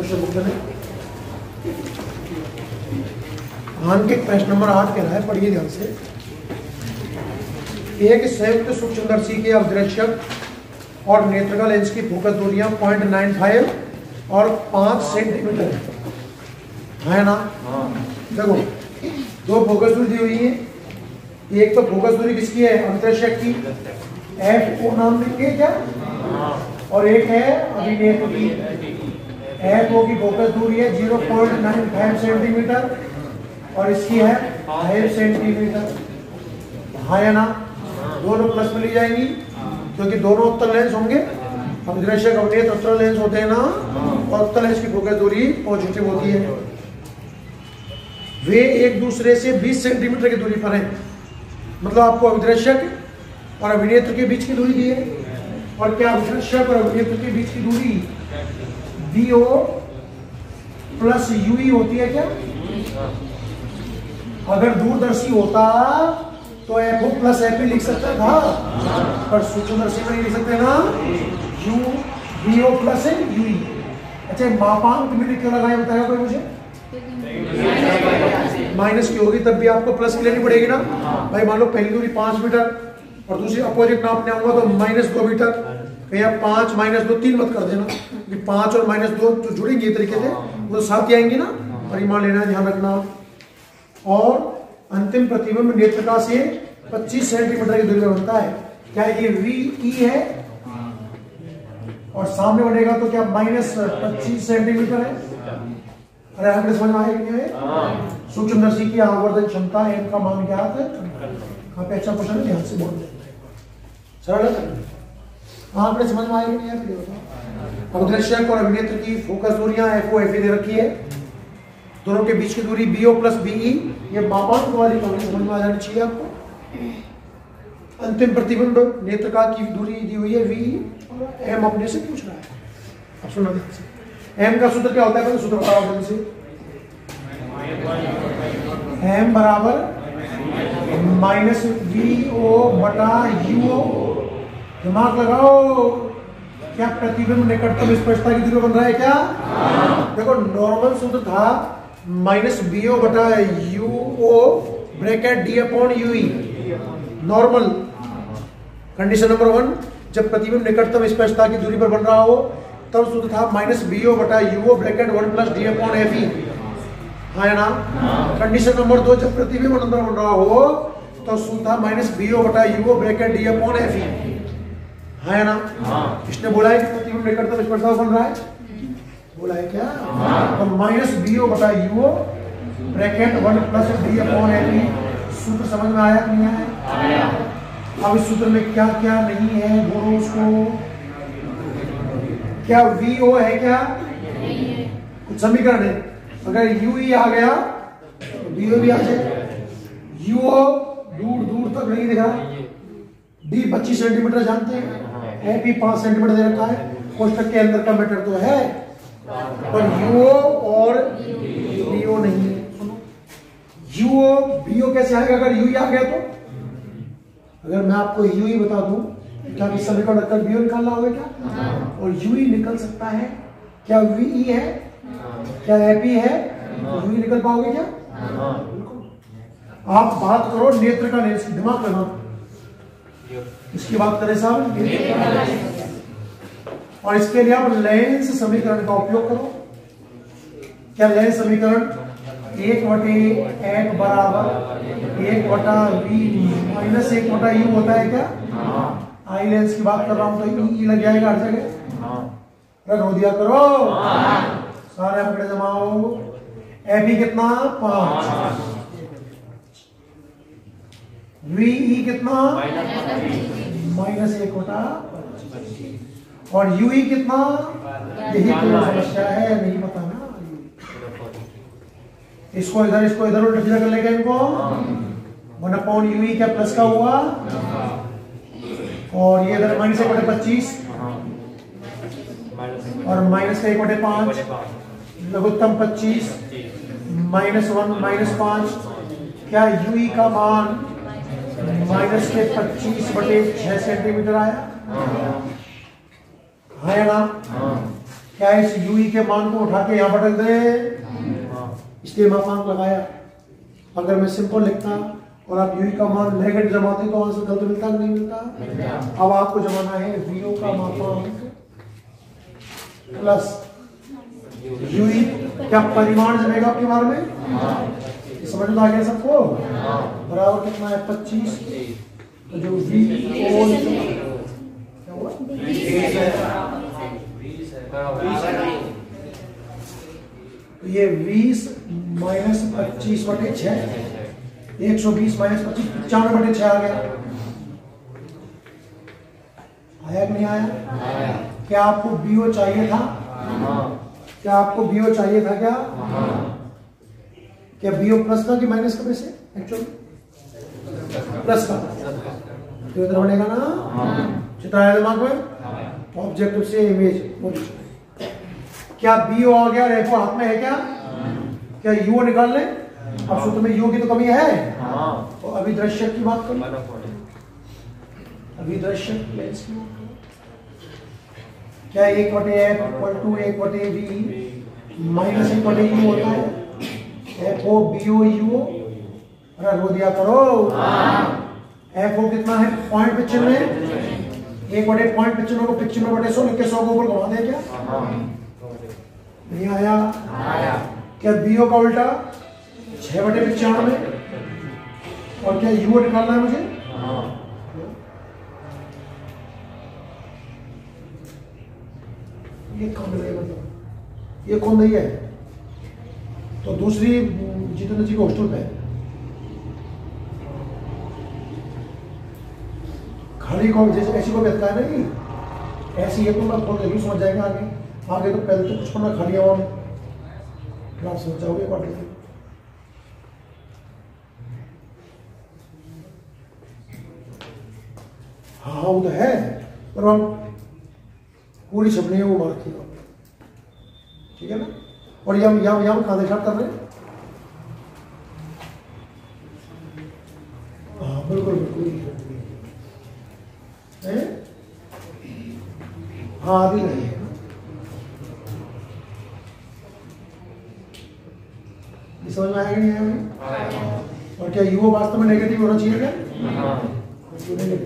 Question book करें। आंकिक प्रश्न number 8 कह रहा है, पढ़िए ध्यान से। एक संयुक्त सूक्ष्मदर्शी के अवदृश्यक और नेत्रका लेंस की फोकस दूरियां 0.95 और 5 सेंटीमीटर है ना। देखो दो फोकस दूरी दी हुई है, एक तो फोकस दूरी किसकी है, अवदृश्यक की, एफ ओ नाम देंगे क्या, और एक है अभिनेत्र की। एफ ओ की फोकस दूरी है 0.95 सेंटीमीटर और इसकी है 5 सेंटीमीटर, है ना। दोनों प्लस में ली जाएंगी क्योंकि दोनों उत्तल लेंस होंगे। अभिदृश्यक अवनेत्र उत्तल लेंस होते हैं ना, और उत्तल लेंस की फोकस दूरी पॉजिटिव होती है। वे एक दूसरे से 20 सेंटीमीटर की दूरी पर हैं। मतलब आपको अभिदृश्यक और अभिनेत्र के बीच की दूरी दी है, और क्या अभिदृश्यक और अभिनेत्र के बीच की दूरी BO प्लस UE होती है क्या। अगर दूरदर्शी होता तो FO प्लस FP लिख सकता था, पर सूक्ष्मदर्शी में नहीं लिख सकते ना, BO प्लस UE। अच्छा मापांक में लिख कर लगाए, बताएगा कोई मुझे। माइनस की होगी तब भी आपको प्लस की लेनी पड़ेगी ना भाई। मान लो पहली दूरी 5 मीटर और दूसरी अपोजिट नापने आऊंगा तो -2 मीटर। कहीं आप 5 -2 3 मत कर देना, 5 और -2 जो जुड़ेंगे तरीके से वो साथ ही आएंगे ना। परिमाण लेना, ध्यान रखना। और अंतिम प्रतिबिंब नेत्रका से 25 सेंटीमीटर की दूरी में बनता है। क्या ये VE है, और सामने बनेगा तो क्या -25 सेंटीमीटर है। अरे आंकड़े समझ में आए कि नहीं है। सूक्ष्मदर्शी की आवर्धन क्षमता m का मान क्या है। कहाँ पे अच्छा क्वेश्चन है, ध्यान से बोल सरल है। आंकड़े समझ में आए कि नहीं है। अवदृश्यक और अभिनेत्र की फोकस दूरियां FO FE दे रखी है, दोनों के बीच की दूरी BO प्लस BE। ये मापांक वाली कहानी समझ में आ जानी चाहिए आपको। अंतिम प्रतिबिंब नेत्रका की दूरी दी हुई है VE, और M अपने से पूछ रहा है। अब सुनना ध्यान से। M का सूत्र क्या होता है, सूत्र बताओ जल्दी से। M बराबर -VO बटा UO। दिमाग लगाओ, क्या प्रतिबिंब निकटतम स्पष्टता की दूरी बन रहा है क्या। देखो नॉर्मल सूत्र था -VO बटा UO bracket D/UE। Normal condition number 1, जब प्रतिबिंब निकटतम स्पष्टता की दूरी पर बन रहा हो तब सूत्र था -VO बटा UO ब्रैकेट 1 प्लस D/FE, है ना। कंडीशन नंबर 2, जब प्रतिबिंब अंदर बन रहा हो तो सूत्र था -VO बटा UO ब्रैकेट D/FE, है ना। इसने बोला है कि प्रतिबिंब निकटतम स्पष्टता बन रहा है, बोला है क्या। तो -VO बटा UO ब्रैकेट 1 प्लस D/FE सूत्र समझ में आया कि नहीं आया। अब इस सूत्र में क्या क्या नहीं है बोलो उसको। क्या VO है क्या, कुछ समीकरण है। अगर UE आ गया तो VO भी आ जाए। UO दूर दूर तक नहीं दिखा, D 25 सेंटीमीटर जानते हैं, FE 5 सेंटीमीटर दे रखा है। कोष्ठक के अंदर का मीटर तो है, पर UO और BO नहीं है। UO BO कैसे आएगा अगर UE आ गया तो। अगर मैं आपको UE बता दूं, क्या इस समीकरण रखकर BO निकालना होगा क्या, और UE निकल सकता है। क्या VE है, क्या FE है, UE निकल पाओगे क्या। आप बात करो नेत्र का लेंस की, दिमाग लगाओ। इसकी बात करें साहब, और इसके लिए आप लेंस समीकरण का उपयोग करो। क्या लेंस समीकरण 1/1 बराबर 1/V माइनस 1/U होता है क्या। आई लेंस की बात कर रहा हूं तो E लग जाएगा हर जगह। रख हो दिया करो, सारे आंकड़े जमाओ। FE कितना 5, VE कितना -1/5, और UE कितना, यही तो समस्या है, नहीं पता ना। इसको इधर उल्टा सीधा कर लेंगे इनको। 1/UE क्या प्लस का हुआ, और ये इधर -1/25 और -1/5, लघुत्तम 25 -1 -5। क्या UE का मान -25/6 सेंटीमीटर आया, है ना। क्या इस यूई के मान को उठा के यहाँ पर रख दें? इसलिए मापांक लगाया। अगर मैं सिंपल लिखता और आप यूई का मान नेगेटिव जमाते तो आंसर गलत मिलता कि नहीं मिलता? अब आपको जमाना है वीओ का मापांक प्लस यूई, क्या परिमाण जमेगा आपके बारे में? समझ में आ गया सबको? बराबर कितना है? 25। तो जो वी तो ये 20 माइनस 25/6, 120 माइनस 25, 95/6 आ गया। आया कि नहीं आया? क्या आपको बीओ चाहिए था? क्या आपको बीओ चाहिए था? क्या बीओ प्लस का कि माइनस का? वैसे एक्चुअली प्लस का तो इधर बनेगा ना। चित्र आया दिमाग में? ऑब्जेक्टिव से इमेज। क्या बीओ आ गया? रेखो हाथ में है क्या? क्या यू निकाल ले? अब सूत्र में यू की तो कमी है। तो अभिदृश्य की बात करो। अभिदृश्य लेंस की क्या 1/f = 1/v माइनस 1/u होता है? FO BO UO। अरे रो दिया करो। FO कितना है? 0.95। 1/0.95 को 95/100 लिख के 100 को ऊपर घुमा दे क्या? नहीं आया? क्या BO का उल्टा 6/95 और क्या UO निकालना है मुझे? ये कौन है? मतलब ये कौन नहीं है? तो दूसरी जितेंद्र जी को हॉस्टल पे खाली कौन जैसे ऐसी को कहता है नहीं, ऐसी है तो मैं खोल देगी, समझ जाएगा आगे तो पहले तो कुछ पढ़ना खाली हवा में, फिर आप समझ जाओगे बात। हाँ वो तो है पर हम पूरी छपनी है वो मार्क की, ठीक है ना। और यहाँ कहाँ देखा कर रहे हैं? हाँ बिल्कुल हाँ अभी नहीं है। समझ में आएगा नहीं आएगा? और क्या यू वास्तव में नेगेटिव होना चाहिए क्या? नेगेटिव होना चाहिए।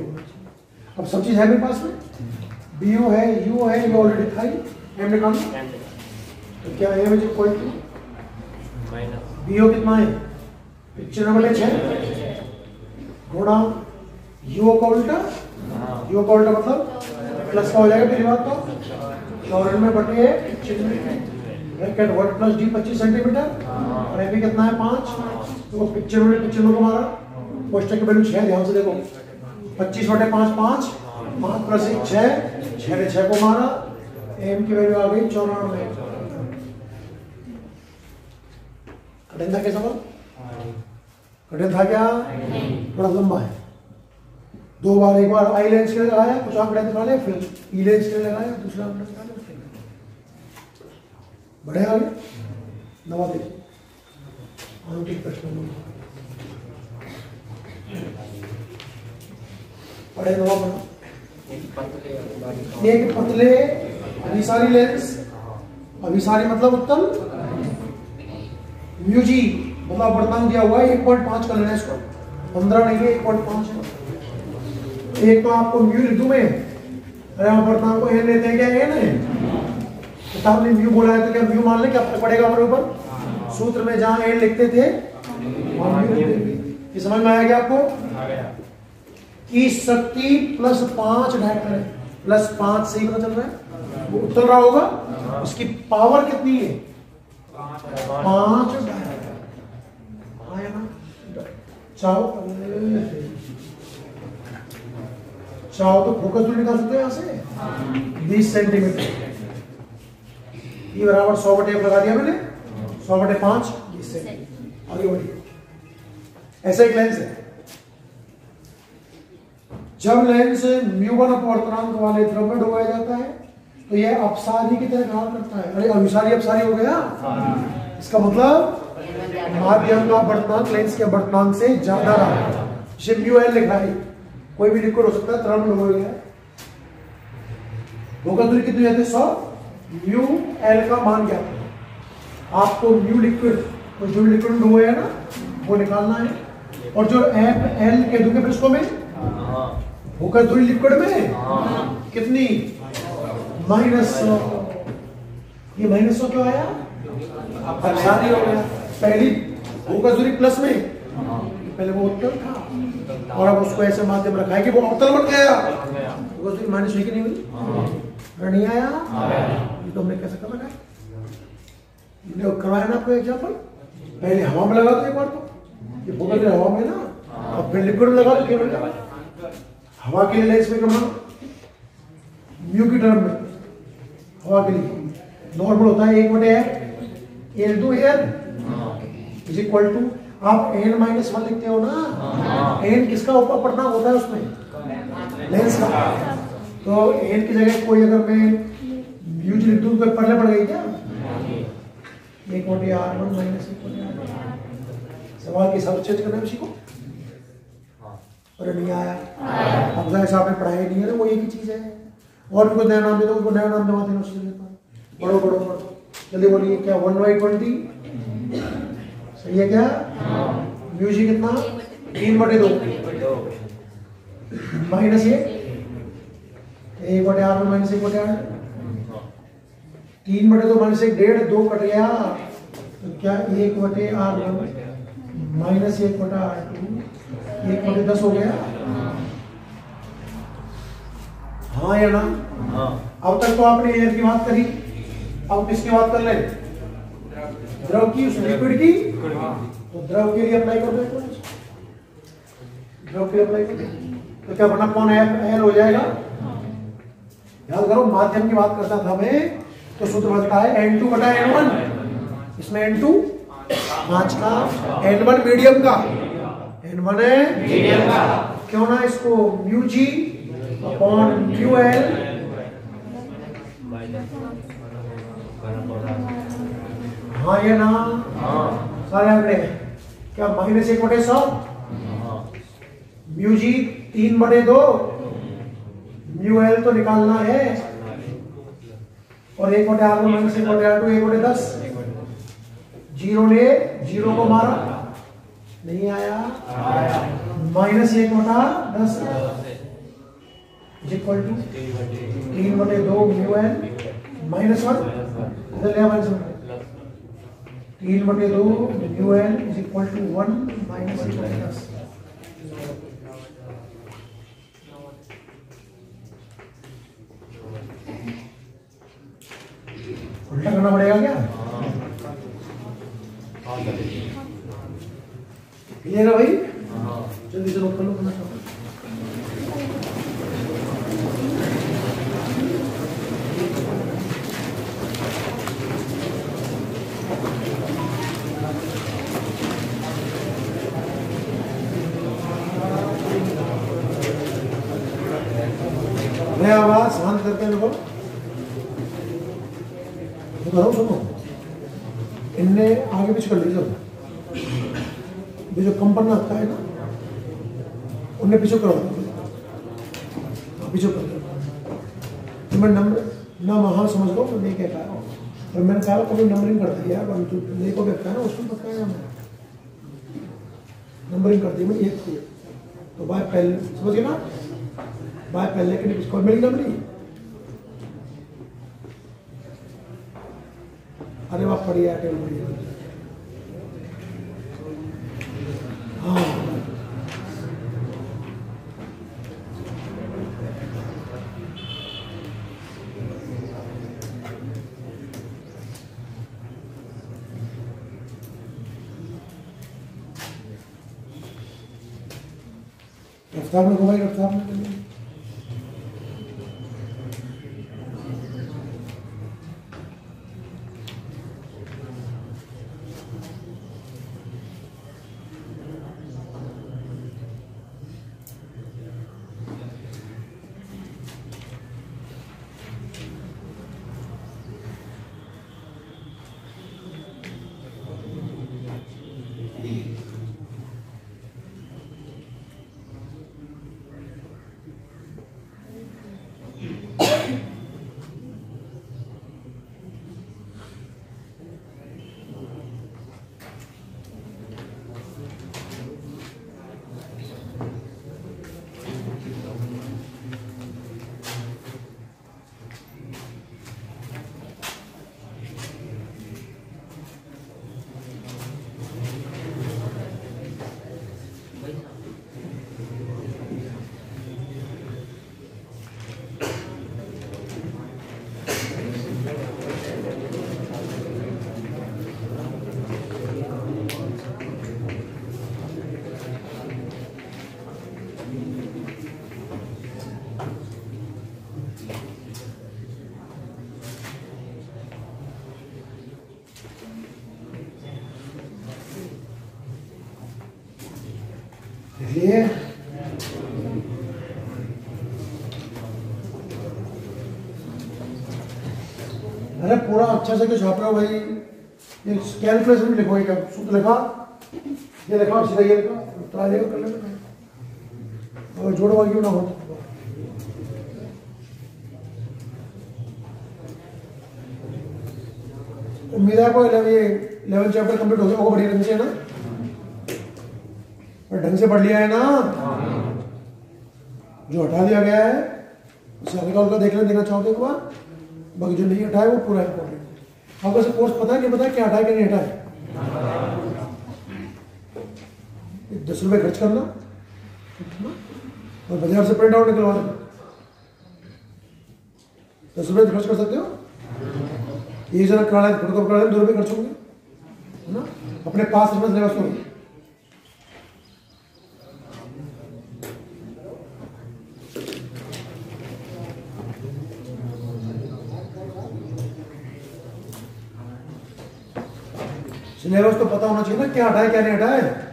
अब सब चीज है मेरे पास में, बीओ है, यू है, ये ऑलरेडी था ही, एम निकालना। तो क्या है मुझे कोई बीओ कितना है? 95/6 गुणा यू का उल्टा, यू का उल्टा मतलब प्लस का हो जाएगा पहली बात तो 94/95 ब्रैकेट 1 + d 25 सेंटीमीटर और एबी कितना है 5, तो 95 को मारा, कोष्टक की वैल्यू 6, ध्यान से देखो 25/5 5 + 1 6 6 को मारा, एम की वैल्यू आ गई 94। कठिन था क्या सवाल? कठिन था क्या? थोड़ा लंबा है। दो बार, एक बार आई लेंस के लिए लगाया, कुछ आंकड़े निकाले, फिर ई लेंस के लिए लगाया, दूसरा आंकड़ा निकाले, फिर बढ़े आगे। नवा देखिए आंकिक प्रश्न पढ़े, नवा बना एक पतले अभिसारी लेंस, अभिसारी मतलब उत्तल, म्यूजी मतलब वर्तमान दिया हुआ है 1.5 कर लेना इसको, 15 नहीं है 1.5 है। एक तो आपको म्यू लिख दूं मैं, अरे हम वर्तमान को एन लेते हैं क्या? एन है, किताब ने म्यू बोला है तो क्या म्यू मान ले? क्या फर्क पड़ेगा हमारे ऊपर? सूत्र में जहां एन लिखते थे वहां म्यू लिखते थे। समझ में आया क्या आपको? की शक्ति +5 डायरेक्टर है, +5 से ही पता चल रहा है वो उत्तर रहा होगा। इसकी पावर कितनी है? 5 डायरेक्टर। आया ना? चाहो तो फोकस दूरी निकाल सकते हैं यहाँ से 20 सेंटीमीटर। ये बराबर 100/f लगा दिया मैंने, 100/5 20 सेंटीमीटर। आगे बढ़िए। ऐसा एक लेंस है, जब लेंस म्यू1 अपवर्तनांक वाले द्रव में डुबाया जाता है तो यह अपसारी की तरह काम करता है। अरे अभिसारी अपसारी हो गया, इसका मतलब माध्यम का अपवर्तनांक लेंस के अपवर्तनांक से ज्यादा रहा। जिसे म्यू_l लिखा है, कोई भी लिक्विड हो सकता है, तरल में डुबोया गया। फोकस दूरी कितनी जाती है? 100। म्यू एल का मान क्या है? आपको म्यू लिक्विड, तो जो लिक्विड रो है ना वो निकालना है, और जो एफ एल के दूसरे पृष्ठों में होकर दूरी लिक्विड में कितनी? -100। ये -100 क्यों आया? परेशानी हो गया। पहली होकर दूरी प्लस में, पहले वो उत्तल था और अब उसको ऐसे माध्यम रखा है कि वो अवतल बन गया। होकर दूरी माइनस हुई कि नहीं हुई? नहीं आया। ये तो हमने कैसे कर रखा है? करवाया ना आपको एग्जाम्पल। पहले हवा में लगा दो एक बार, तो ये होकर दूरी हवा में ना, और फिर लिक्विड में लगा दो केवल हवा के लिए। इसमें करना म्यू की टर्म में हवा के लिए नॉर्मल होता है 1/f L2 air is equal to, आप n-1 लिखते हो ना, n किसका ऊपर पढ़ना होता है उसमें? लेंस का। तो n की जगह कोई अगर मैं म्यू लिख दूं तो पढ़ने पड़ गई क्या? 1/r1 minus 1/r2। सवाल की सब चेंज करना है उसी को। और नहीं आया। अब जैसा आपने पढ़ाई नहीं है ना, वो एक ही चीज है। और भी कोई नया नाम दे दो, उनको नया नाम दबाते हैं, उससे पढ़ो पढ़ो पढ़ो जल्दी बोलिए। क्या 1/20 सही है क्या? म्यू जी कितना? 3/2 minus 1/r1 minus 1/r। 3/2 minus 1/2, 2 cut गया तो क्या 1/r1 माइनस 1/r2 1/10 हो गया। हाँ या ना? अब तक तो आपने एयर की बात करी, अब किसकी बात कर ले? द्रव की, उस लिक्विड की। तो द्रव के लिए अप्लाई कर दो, द्रव के लिए अप्लाई कर दो, तो क्या बना? कौन एल हो जाएगा? याद करो, माध्यम की बात करता था मैं, तो सूत्र बनता है N2/N1। इसमें N2 कांच का, N1 मीडियम का, N1 है मीडियम का। क्यों ना इसको mu G upon mu L, हाँ ये ना सारे आंकड़े क्या? -1/100 म्यू जी 3/2 म्यू एल तो निकालना है, और 1/r1 माइनस 1/r2 1/10। जीरो ने जीरो को मारा, नहीं आया। -1/10 इक्वल टू 3/2 म्यू एल -1, इधर ले -1, 3/2 mu L is equal to 1 minus 1/10। उल्टा करना पड़ेगा क्या? क्लियर है भाई? जल्दी से नोट कर लो करना चाहो। मैं आवाज शांत करके देखो, करो सुनो, इनने आगे पीछे कर लीजिए। जो कंपन आता है ना, उन्हें पीछे करो, पीछे कर दो। तो मैं नंबर ना वहाँ समझ लो, मैं नहीं कह पाया, और मैंने कहा कभी नंबरिंग कर दिया, 1 2 3 को देखता है ना, उसमें बताया मैंने नंबरिंग कर दी मैंने 1 से। तो बाय पहले समझ गए ना, बाय पहले के लिए मिल नंबरिंग। अरे वाह बढ़िया टेबल, हाँ रफ्तार में घुमाई, रफ्तार में अरे पूरा अच्छा से क्यों छाप रहे हो भाई? ये कैलकुलेशन भी लिखो, क्या सूत्र लिखा, ये लिखा सीधा ये लिखा, ट्राई कर लेना और जोड़वा क्यों ना हो। उम्मीद है आपको ये 11 चैप्टर कंप्लीट हो गया होगा बढ़िया ढंग से, है ना? और ढंग से पढ़ लिया है ना? जो हटा दिया गया है उसे हल्का हल्का देख लेना, देखना चाहो तो एक बार, बाकी जो नहीं हटाया वो पूरा इंपॉर्टेंट है। आपको से कोर्स पता है नहीं पता क्या हटाया क्या नहीं हटाया? 10 रुपये खर्च करना और बाजार से प्रिंट आउट निकलवा देना। 10 रुपये खर्च कर सकते हो, एक जना कराना फोटो करा 2 रुपये खर्च होंगे, है ना? अपने पास रखना सिलेबस को। सिलेबस तो पता होना चाहिए ना, क्या हटाए क्या नहीं हटाए।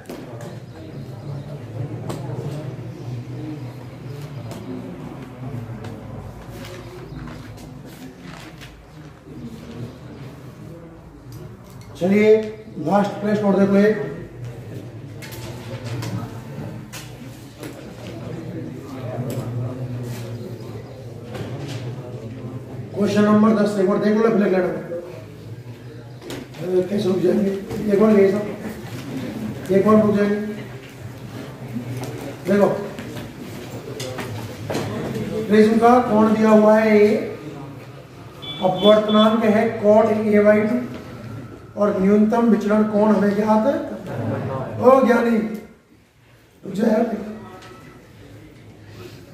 चलिए लास्ट प्रश्न और देखो एक, क्वेश्चन नंबर 10 एक बार देख लो, फिर लिख लेना। कैसे रुक जाएंगे एक बार, यही सब एक बार रुक जाएंगे। देखो प्रिज्म का कोण दिया हुआ है ए, अपवर्तनांक है cot A/2 और न्यूनतम विचलन कोण हमें ज्ञात है। ओ ज्ञानी रुक जाए,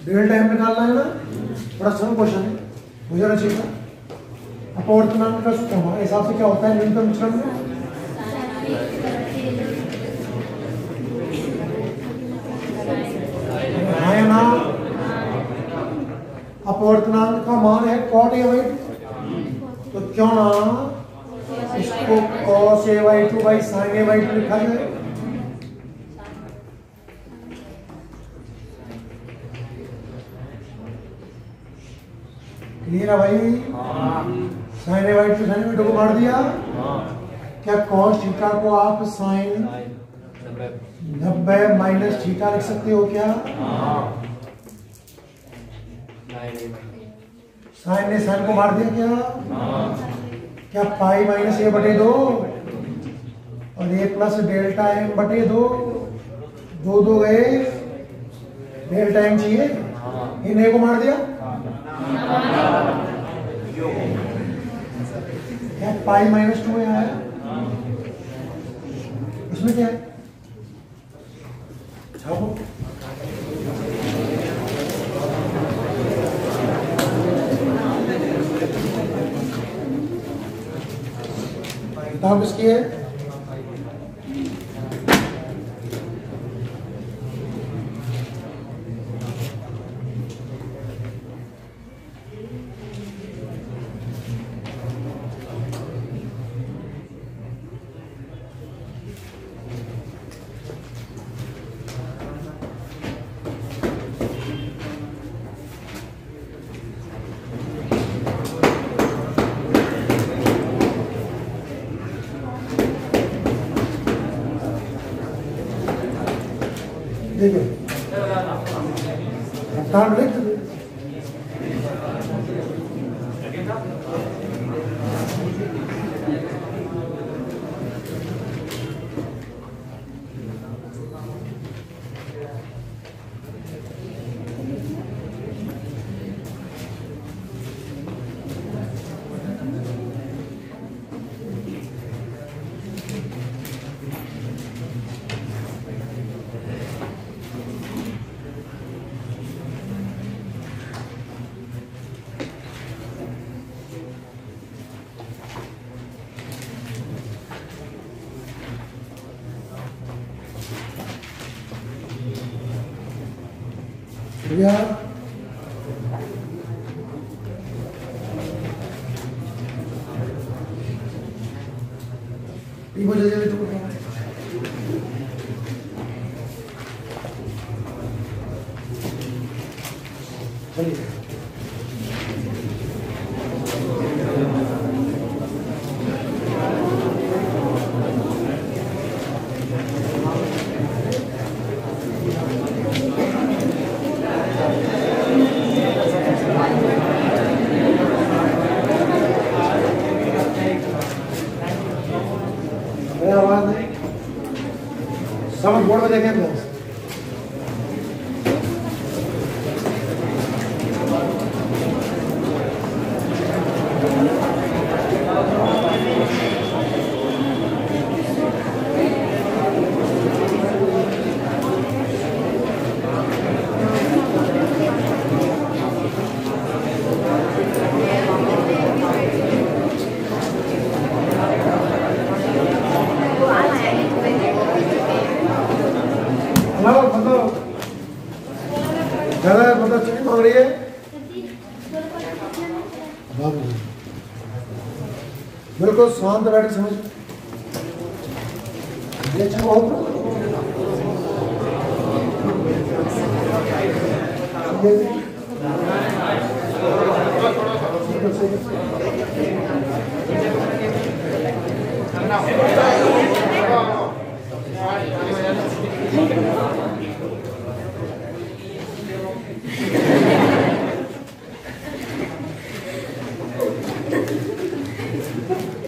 डेल टाइम निकालना है ना, बड़ा सरल क्वेश्चन है, मुझे ना चाहिए। अपवर्तनांक का सूत्र हमारे हिसाब से क्या होता है न्यूनतम विचलन में? हाँ या ना? अपवर्तनांक का मान है cot A/2, तो क्यों ना इसको cos A/2 by sin A/2 लिखा जाए। क्लियर है भाई? sin A/2 को मार दिया। क्या cos थीटा को आप sin 90 माइनस थीटा लिख सकते हो क्या? sin ने sin को मार दिया क्या? क्या पाई माइनस A बटे 2 और A प्लस डेल्टा M बटे 2, 2 गए, डेल्टा M चाहिए, इन A को मार दिया। क्या पाई माइनस 2 यहाँ है, इसमें क्या है? छापो। किताब इसकी है, देखो रफ्तार लिख दो। या जल्दी जल्दी तो चलिए सब बोर्ड में देखें क्लास। बिल्कुल शांत बैठ समझ ये अच्छा बहुत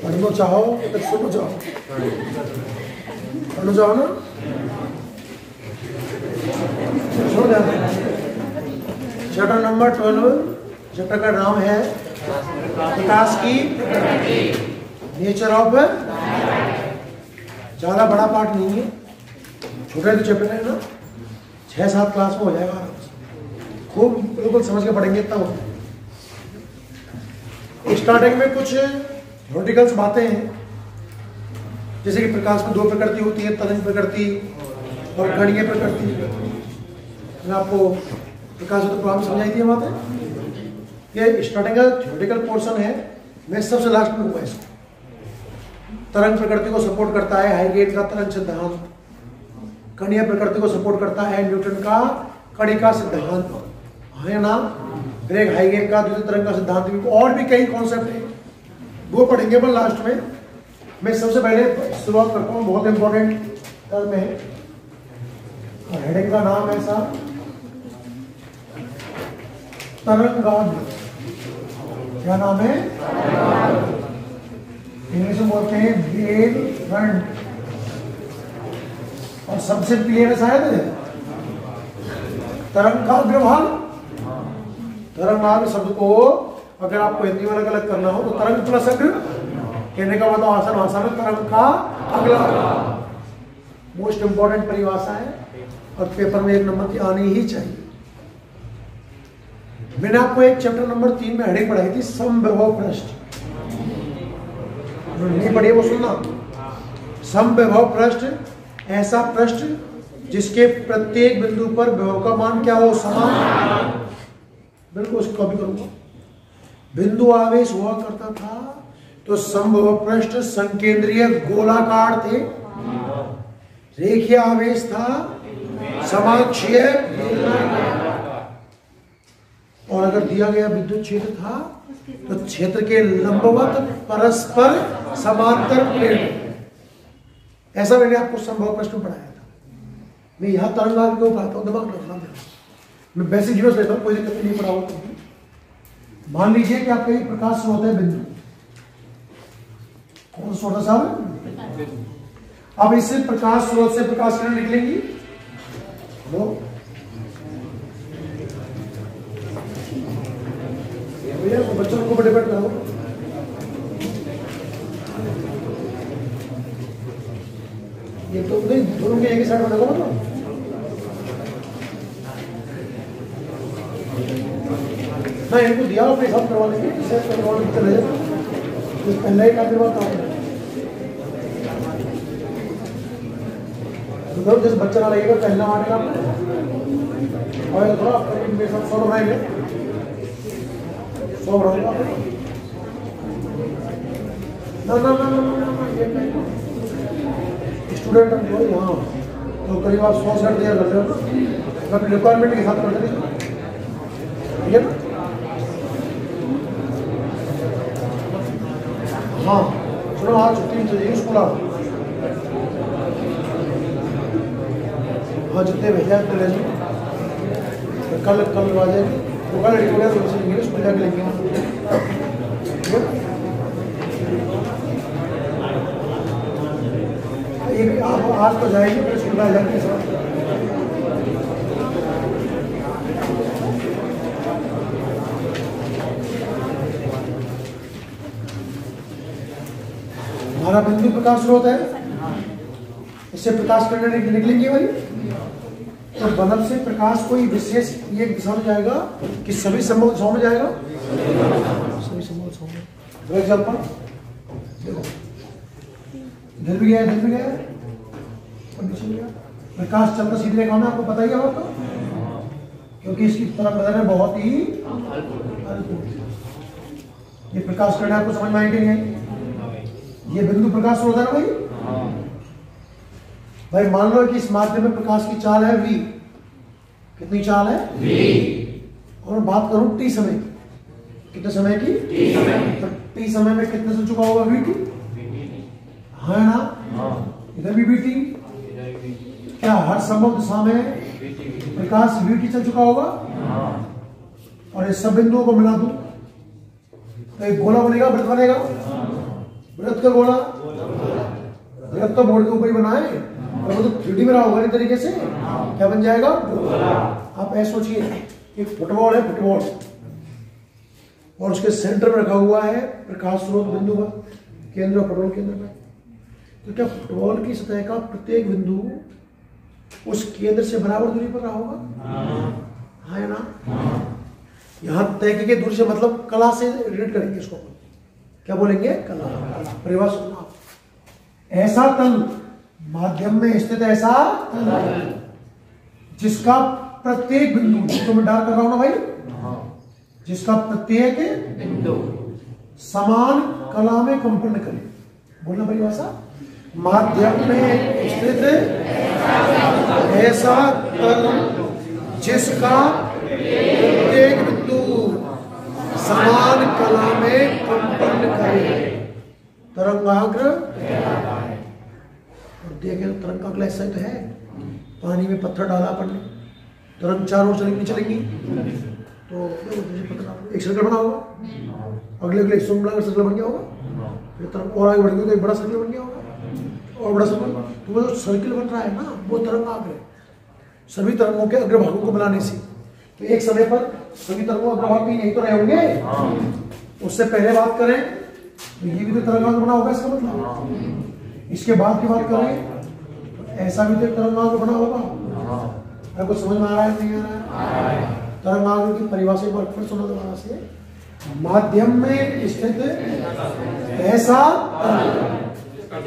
पढ़ना चाहो तो सुनो जाओ, पढ़ना चाहो ना सुनो ध्यान। चैप्टर नंबर 12, चैप्टर का नाम है प्रकाश की नेचर ऑफ। ज़्यादा बड़ा पार्ट नहीं है, छोटा तो चैप्टर है ना, 6-7 क्लास में हो जाएगा, खूब बिल्कुल समझ के पढ़ेंगे इतना हो। स्टार्टिंग में कुछ थ्योरेटिकल्स बातें हैं, जैसे कि प्रकाश में 2 प्रकृति होती है, तरंग प्रकृति और कणीय प्रकृति। मैं आपको प्रकाश तो प्रॉब्लम समझाई थी बातें। ये स्टार्टिंग का थ्योरेटिकल पोर्शन है, मैं सबसे लास्ट में लूंगा इसको। तरंग प्रकृति को सपोर्ट करता है हाइगेन का तरंग सिद्धांत, कणीय प्रकृति को सपोर्ट करता है न्यूटन का कणिका सिद्धांत है ना, ग्रेग हाइगेन का द्वितीय तरंग का सिद्धांत, और भी कई कॉन्सेप्ट है वो पढ़ेंगे। पर लास्ट में मैं सबसे पहले शुरुआत करता हूँ, बहुत इंपॉर्टेंट टर्म है और हेडिंग का नाम ऐसा तरंगाग्र। क्या नाम है? इंग्लिश में बोलते हैं वेव फ्रंट, और सबसे क्लियर है शायद तरंगाग्र भाग। तरंगाग्र शब्द को अगर आपको हिंदी में अलग अलग करना हो तो तरंग प्लस अग्र कहने का मतलब आसान भाषा में तरंग का अगला। मोस्ट इंपॉर्टेंट परिभाषा है और पेपर में 1 नंबर की आनी ही चाहिए। मैंने आपको एक चैप्टर नंबर 3 में हेडिंग पढ़ाई थी, समविभव पृष्ठ। नहीं पढ़ी वो सुनना। समविभव पृष्ठ ऐसा पृष्ठ जिसके प्रत्येक बिंदु पर विभव का मान क्या हो? समान। बिल्कुल उसको कॉपी करूंगा। बिंदु आवेश हुआ करता था तो समविभव पृष्ठ संकेंद्रीय गोलाकार थे, रेखीय आवेश था समाक्षीय, और अगर दिया गया विद्युत क्षेत्र था तो क्षेत्र के लंबवत परस्पर समांतर प्लेट। ऐसा मैंने आपको समविभव पृष्ठ में पढ़ाया था। मैं यहां तरंगाग्र को पढ़ाता हूं, दिमाग रखना। मैं बेसिक यूनिवर्स लेता हूं, कोई दिक्कत नहीं पढ़ा तो। मान लीजिए कि आपका एक प्रकाश स्रोत है बिंदु, कौन सा स्रोत साहब? अब इससे प्रकाश स्रोत से प्रकाश किरण निकलेंगी। भैया बच्चों को डिपेंड करो। ये तो नहीं, दोनों के एक ही साइड बनेगा मतलब। मैं इनको दिया अपने हिसाब करवा लेंगे, पहले ही काफी बात तो जैसे बच्चा ना लगेगा पहला मारने का और थोड़ा मेरे साथ 100 बनाएंगे, 100 बनाऊंगा ना स्टूडेंट हमको यहाँ तो करीब आप 100 सेट दिया करते हो ना, अपनी रिक्वायरमेंट के हिसाब करते ठीक है ना। हाँ सुनो, आज छुट्टी में चलिए स्कूल आओ। हाँ जितने भेजा उतने ले जाओ, कल आ जाएगी तो कल रेडी हो गया तो लेंगे स्कूल जाके लेंगे। एक आप आज तो जाएंगे फिर उसके बाद जाएंगे सब। हमारा बिंदु प्रकाश स्रोत है, इससे प्रकाश किरणें निकलेंगी भाई। तो बल्ब से प्रकाश कोई विशेष एक दिशा में जाएगा कि सभी संभव दिशाओं में जाएगा, सभी संभव दिशाओं में। फॉर एग्जाम्पल देखो, इधर भी गया, इधर भी गया और नीचे भी गया। प्रकाश चलता सीधी रेखा में, आपको पता ही है आपको, क्योंकि इसकी तरफ बदलना बहुत ही अल्प। ये प्रकाश किरणें आपको समझ में आएंगे नहीं आएंगे? ये बिंदु प्रकाश स्रोत है ना भाई। भाई मान लो कि इस माध्यम में प्रकाश की चाल है v, कितनी चाल है v, और बात करूं t समय की, कितने समय की t समय, तो t समय में कितने से चुका होगा vt, है ना, इधर भी vt, क्या हर संभव दिशा में प्रकाश vt चल चुका होगा। और इस सब बिंदुओं को मिला दूं तो एक गोला बनेगा, वृत्त बनेगा, वृत्त का गोला, वृत्त तो बोर्ड के ऊपर ही बनाए, और वो तो 3D में रहा होगा इस तरीके से, क्या बन जाएगा। आप ऐसे सोचिए, एक फुटबॉल है, फुटबॉल, और उसके सेंटर में रखा हुआ है प्रकाश स्रोत बिंदु पर, केंद्र फुटबॉल केंद्र में। तो क्या फुटबॉल की सतह का प्रत्येक बिंदु उस केंद्र से बराबर दूरी पर रहा होगा, है ना। यहां तय की गई दूरी से मतलब कला से रिलेट करेंगे इसको, क्या बोलेंगे, कला। परिभाषा सुनना, ऐसा तल, माध्यम में स्थित ऐसा तल जिसका प्रत्येक बिंदु, जिसको मैं डार्क कर रहा हूं ना भाई, जिसका प्रत्येक बिंदु समान कला में कंपन करे। बोलना परिभाषा, माध्यम में स्थित ऐसा तल जिसका प्रत्येक बिंदु समान कला में कंपन करे, तरंगाग्र। और देखें तो तरंगाग्र ऐसा ही तो है, पानी में पत्थर डाला अपन ने, तरंग चारों ओर चलेंगी चलेंगी, तो एक सर्कल बना होगा, अगले अगले हिस्सों में सर्कल बन गया होगा, फिर तरंग और आगे बढ़ गई तो एक बड़ा सर्कल बन गया होगा, और बड़ा सर्कल। तो वो जो सर्कल बन रहा है ना, वो तरंगाग्र है, सभी तरंगों के अग्रभागों को मिलाने से। तो एक समय पर सभी तरंगों अग्रभाग यही तो रहे होंगे। उससे पहले बात करें तो ये भी तो तरंगाग्र बना होगा, इसका मतलब। इसके बाद की बात करें तो ऐसा भी तो तरंगाग्र बना होगा। आपको समझ में आ रहा है नहीं आ रहा है? तरंगाग्र की परिभाषा एक बार फिर सुनो दोबारा से, माध्यम में स्थित ऐसा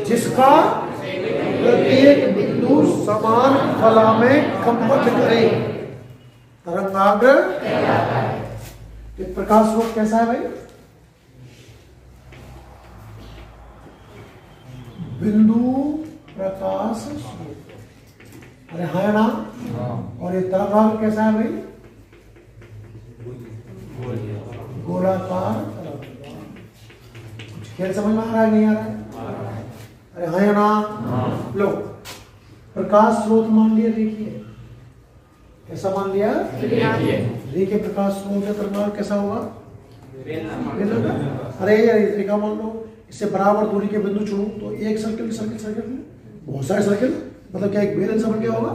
जिसका प्रत्येक बिंदु समान कला में कंपन करे, तरंगाग्र। प्रकाश स्रोत कैसा है भाई, बिंदु प्रकाश स्रोत, अरे है ना। और ये तरंगाग्र कैसा है भाई, गोलाकार। कुछ खेल समझ में आ रहा है नहीं आ रहा है? अरे है ना। लो, प्रकाश स्रोत मान लिया, देखिए कैसा मान लिया, देखिए प्रकाश स्रोत है, तरंगाग्र कैसा होगा, अरे रेखा मान लो, इससे बराबर दूरी के बिंदु चुनूं तो एक सर्कल सर्कल सर्कल बहुत सारे सर्कल, मतलब क्या एक बेलन सा बन गया होगा,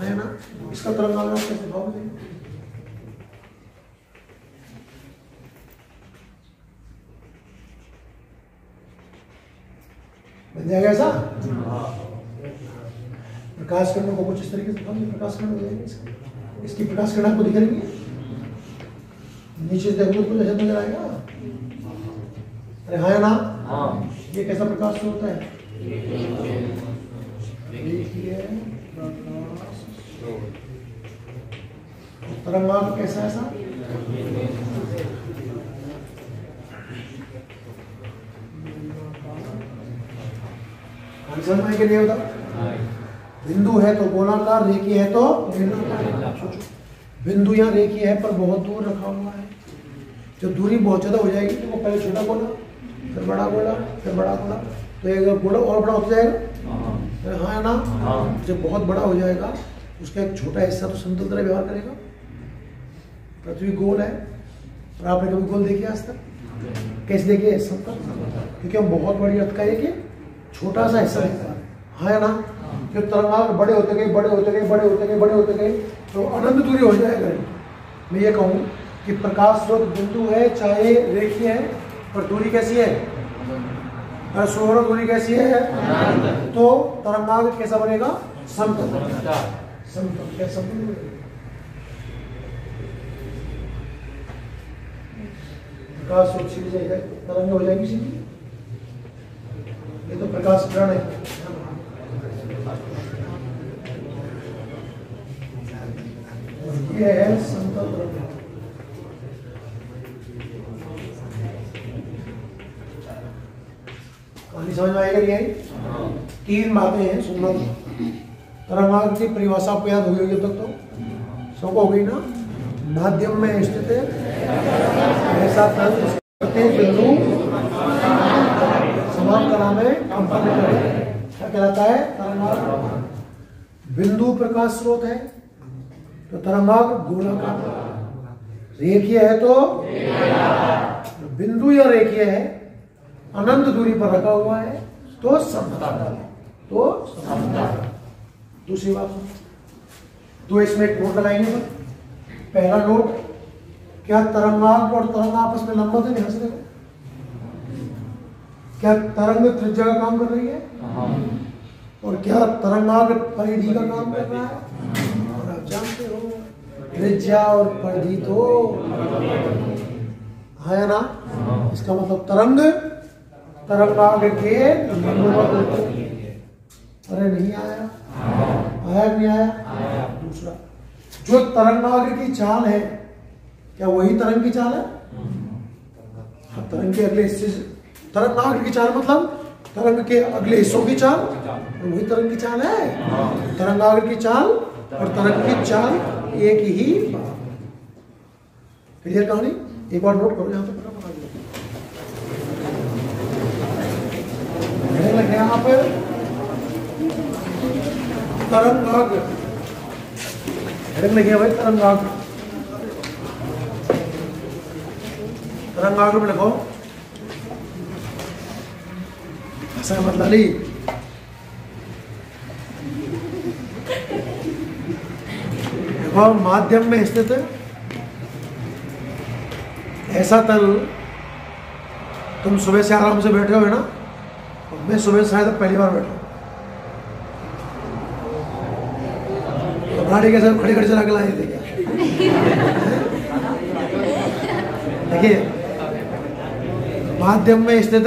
है ना। इसका तरंगाग्र कैसे दिखाओ, बन जाएगा ऐसा। प्रकाश किरणों को कुछ इस तरीके से प्रकाश किरण हो जाएगी, इसकी प्रकाश किरण आपको दिख रही है, नीचे से देखो तो जैसे नजर आएगा। अरे हाँ ना, ये कैसा प्रकाश स्रोत है, देखिए प्रकाश स्रोत। तरंगाग्र कैसा है, ऐसा आंसर में नहीं होता। बिंदु है तो गोलाकार, रेखीय है तो बेलनाकार। बिंदु यहाँ रेखीय है पर बहुत दूर रखा हुआ है, जब दूरी बहुत ज्यादा हो जाएगी तो वो पहले छोटा गोला, फिर बड़ा गोला, फिर बड़ा गोला, तो एक गोला और बड़ा हो जाएगा, हाँ ना। जब बहुत बड़ा हो जाएगा उसका एक छोटा हिस्सा तो समतल तरह व्यवहार करेगा। पृथ्वी गोल है, और आपने कभी गोल देखी आज तक, कैसे देखिए समतल, क्योंकि हम बहुत बड़ी अर्थ का एक छोटा सा हिस्सा देखता है, है ना? फिर तरंगाग्र बड़े होते गए, बड़े होते गए, बड़े होते गए, बड़े होते गए, तो अनंत दूरी हो जाएगा। मैं ये कहूँ कि प्रकाश स्रोत बिंदु है, चाहे रेखीय है, पर दूरी कैसी है? और सूर्य दूरी कैसी है? तो तरंगाग्र कैसा बनेगा? समतल। समतल कैसा बनेगा? प्रकाश स्रोत सीधी जाएगा, तरंग हो जाएगी सीधी। ये तो प्रकाश किरण है। ये है समतल तरंग। कहानी समझ में आएगा नहीं आई? तीन बातें हैं, सुनना। तरंगाग्र की परिभाषा आपको याद होगी जब तक, तो सबको हो गई ना? माध्यम में स्थित है ऐसा तल प्रत्येक बिंदु समान कला में कंपन करे, क्या कहलाता है? तरंगाग्र। बिंदु प्रकाश स्रोत है तो तरंगाग्र गोलाकार। रेखीय है तो बिंदु या रेखीय है, अनंत दूरी पर रखा हुआ है तो समतल। तो समतल। दूसरी बात तो इसमें एक नोट लगाएंगे। पहला नोट, क्या तरंगाग्र और तरंग आपस में लंबवत है? ध्यान से देखो, क्या तरंग त्रिज्या का काम कर रही है? और क्या तरंगाग्र परिधि का काम कर रहा है? और आप जानते हो त्रिज्या और परिधि तो है ना? इसका मतलब तरंगाग्र के लंबवत। अरे नहीं आया? आया नहीं आया? दूसरा, जो तरंगाग्र की चाल है, क्या वही तरंग की चाल है? तरंग के अगले हिस्से, तरंगाग्र की चाल मतलब तरंग के अगले हिस्सों की चाल, वही तरंग की चाल है। तरंगाग्र की चाल और तरंग की चाल एक ही। क्लियर कहानी? एक बार नोट करो, यहाँ पे यहाँ पे तरंगाग्र लगे भाई। तरंगाग्र, तरंगाग्र में लिखो, ऐसा मत लाली। देखो, माध्यम में स्थित ऐसा तल। तुम सुबह से आराम से बैठे हो ना? मैं सुबह से शायद पहली बार बैठा, तो गाड़ी कैसे खड़ी खड़ी चला के लाए थे क्या? देखिए, माध्यम में स्थित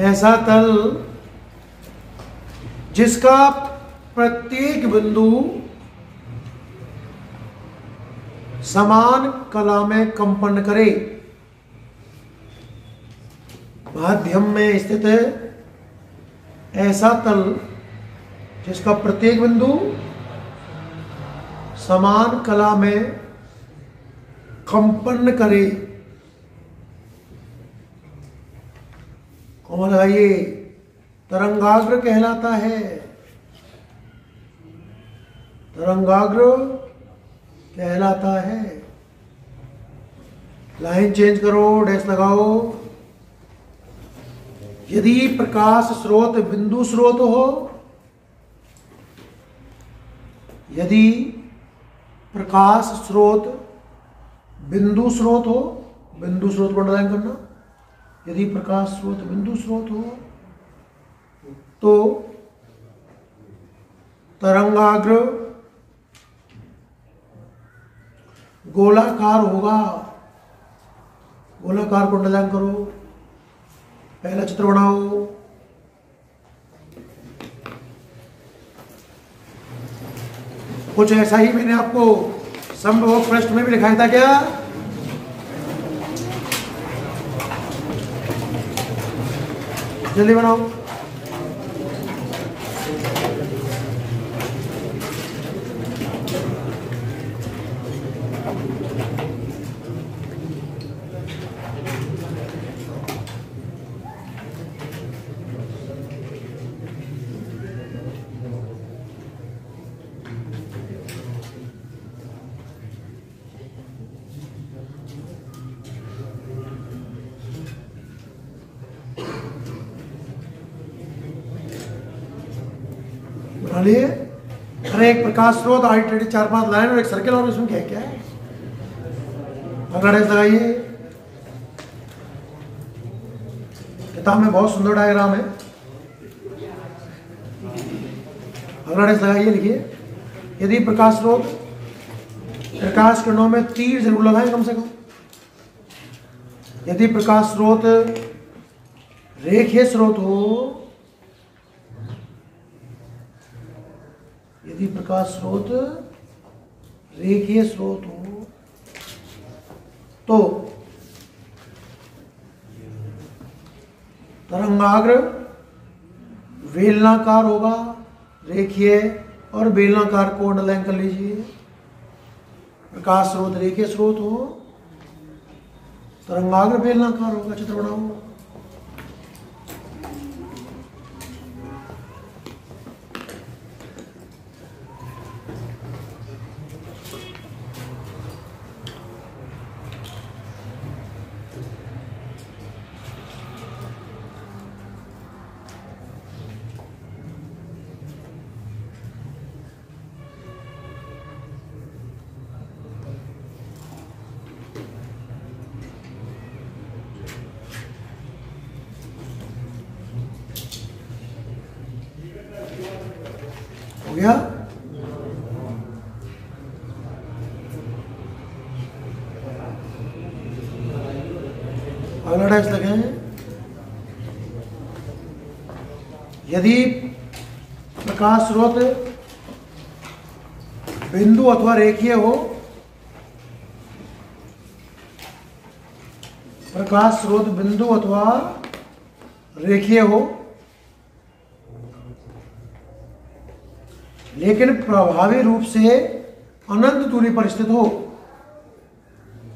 ऐसा तल जिसका प्रत्येक बिंदु समान कला में कंपन करे। माध्यम में स्थित है ऐसा तल जिसका प्रत्येक बिंदु समान कला में कंपन करे। कौन लगाइए? तरंगाग्र कहलाता है। तरंगाग्र कहलाता है। लाइन चेंज करो, डैश लगाओ। यदि प्रकाश स्रोत बिंदु स्रोत हो, यदि प्रकाश स्रोत बिंदु स्रोत हो, बिंदु स्रोत को अंडरलाइन करना। यदि प्रकाश स्रोत बिंदु स्रोत हो तो तरंगाग्र गोलाकार होगा। गोलाकार को अंडरलाइन करो। पहला चित्र बनाओ। कुछ ऐसा ही मैंने आपको संभव पृष्ठ में भी दिखाया था क्या? जल्दी बनाओ। बोलिए। अरे एक प्रकाश स्रोत, आई टेढ़ी 4-5 लाइन और एक सर्किल, और इसमें क्या क्या है? अगला डायस लगाइए। किताब में बहुत सुंदर डायग्राम है। अगला डायस लगाइए, लिखिए। यदि प्रकाश स्रोत प्रकाश किरणों में तीर जरूर लगाएं कम से कम। यदि प्रकाश स्रोत रेखीय स्रोत हो, यदि प्रकाश स्रोत रेखीय स्रोत हो तो तरंगाग्र बेलनाकार होगा, रेखीय और बेलनाकार को अंडरलाइन कर लीजिए। प्रकाश स्रोत रेखीय स्रोत हो, तरंगाग्र बेलनाकार होगा। चित्र बनाओ। हो गया? अगला डायस लगे। यदि प्रकाश स्रोत बिंदु अथवा रेखीय हो, प्रकाश स्रोत बिंदु अथवा रेखीय हो, लेकिन प्रभावी रूप से अनंत दूरी पर स्थित हो।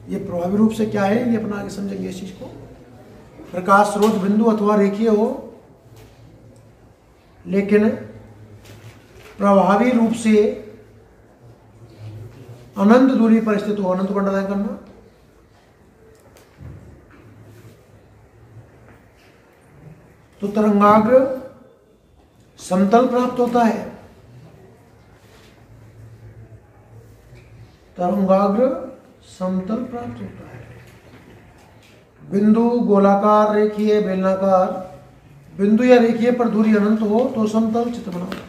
ये प्रभावी रूप से क्या है, ये अपना आगे समझेंगे इस चीज को। प्रकाश स्रोत बिंदु अथवा रेखीय हो, लेकिन प्रभावी रूप से अनंत दूरी पर स्थित हो। अनंत को अंडरलाइन करना। तो तरंगाग्र समतल प्राप्त होता है। तरंगाग्र समतल प्राप्त होता है। बिंदु गोलाकार, रेखीय, बेलनाकार। बिंदु या रेखीय पर दूरी अनंत हो तो समतल। चित्र बनाओ।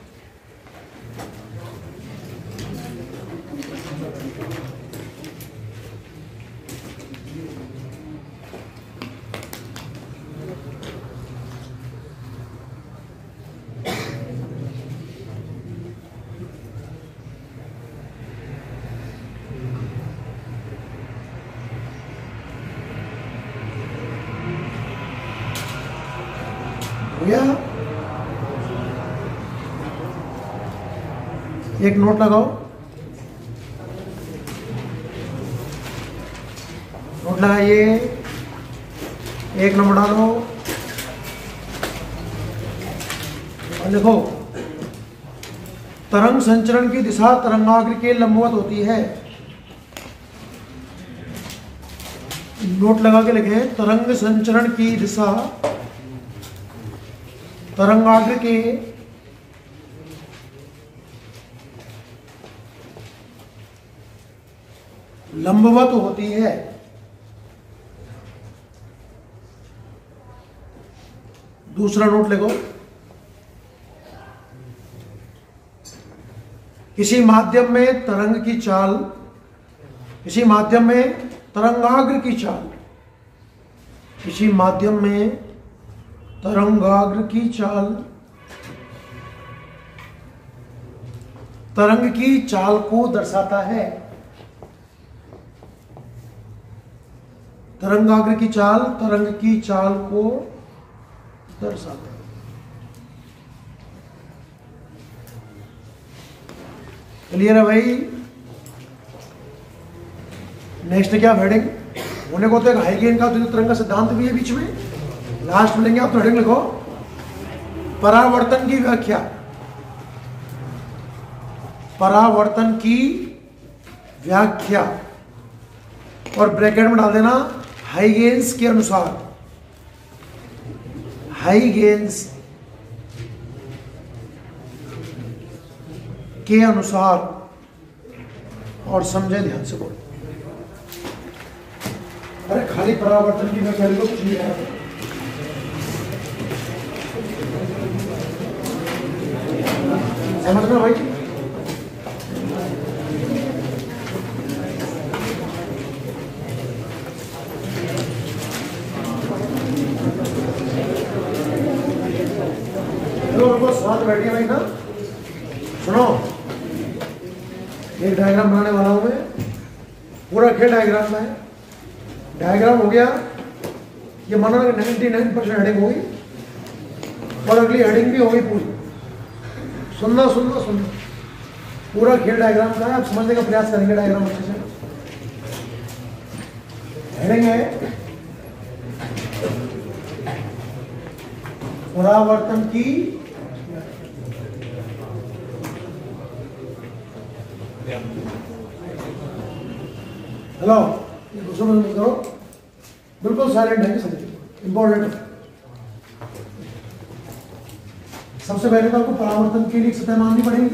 एक नोट लगाओ। नोट लगाइए। एक नंबर डालो और लिखो, तरंग संचरण की दिशा तरंगाग्र के लंबवत होती है। नोट लगा के लिखें, तरंग संचरण की दिशा तरंगाग्र के लंबवत होती है। दूसरा नोट लिखो, किसी माध्यम में तरंग की चाल, किसी माध्यम में तरंगाग्र की चाल, किसी माध्यम में तरंगाग्र की चाल तरंग की चाल को दर्शाता है। तरंगाग्र की चाल तरंग की चाल को दर्शाता है। क्लियर है भाई? नेक्स्ट क्या हेडिंग होने को तो एक हाइगेन का तरंग का सिद्धांत भी है बीच में। लास्ट में लेंगे आप तो हेडिंग लिखो, परावर्तन की व्याख्या। परावर्तन की व्याख्या और ब्रैकेट में डाल देना हाइगेन्स के अनुसार। हाइगेन्स के अनुसार, और समझे ध्यान से बोलो। अरे खाली परावर्तन की मैं कह लो कुछ नहीं है। समझना भाई। लोगों साथ बैठिए भाई ना, सुनो। एक डायग्राम बनाने वाला हूं मैं, पूरा खेल डायग्राम में। डायग्राम हो गया, ये माना 99% हेडिंग होगी और अगली हेडिंग भी होगी पूरी। सुनना सुनना सुनना, पूरा खेल डायग्राम का है। आप समझने का प्रयास करेंगे डायग्राम अच्छे से। हेडिंग है परावर्तन की हेलो, दूसरों में करो, बिल्कुल साइलेंट है, इंपॉर्टेंट। सबसे पहले तो आपको परावर्तन के लिए सतह माननी पड़ेगी,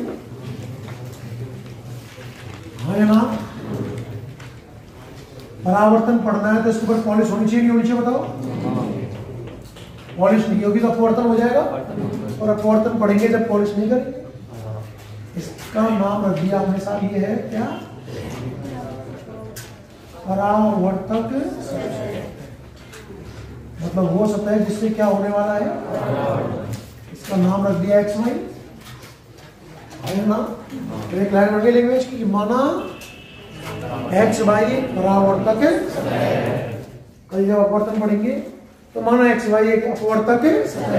हाँ या ना। परावर्तन पढ़ना है तो इसके ऊपर पॉलिश होनी चाहिए, नहीं होनी चाहिए बताओ? पॉलिश नहीं होगी तो अपवर्तन हो जाएगा, और अपवर्तन पढ़ेंगे जब पॉलिश नहीं करेंगे। इसका नाम रख दिया हमने साहब, ये है क्या? परावर्तक। मतलब वो सतह जिससे क्या होने वाला है, इसका नाम रख दिया एक्स वाई, है ना। एक लाइन बन गई लैंग्वेज की, माना एक्स वाई परावर्तक। कल जब अपवर्तन पढ़ेंगे तो माना एक्स वाई एक अपवर्तक सतह।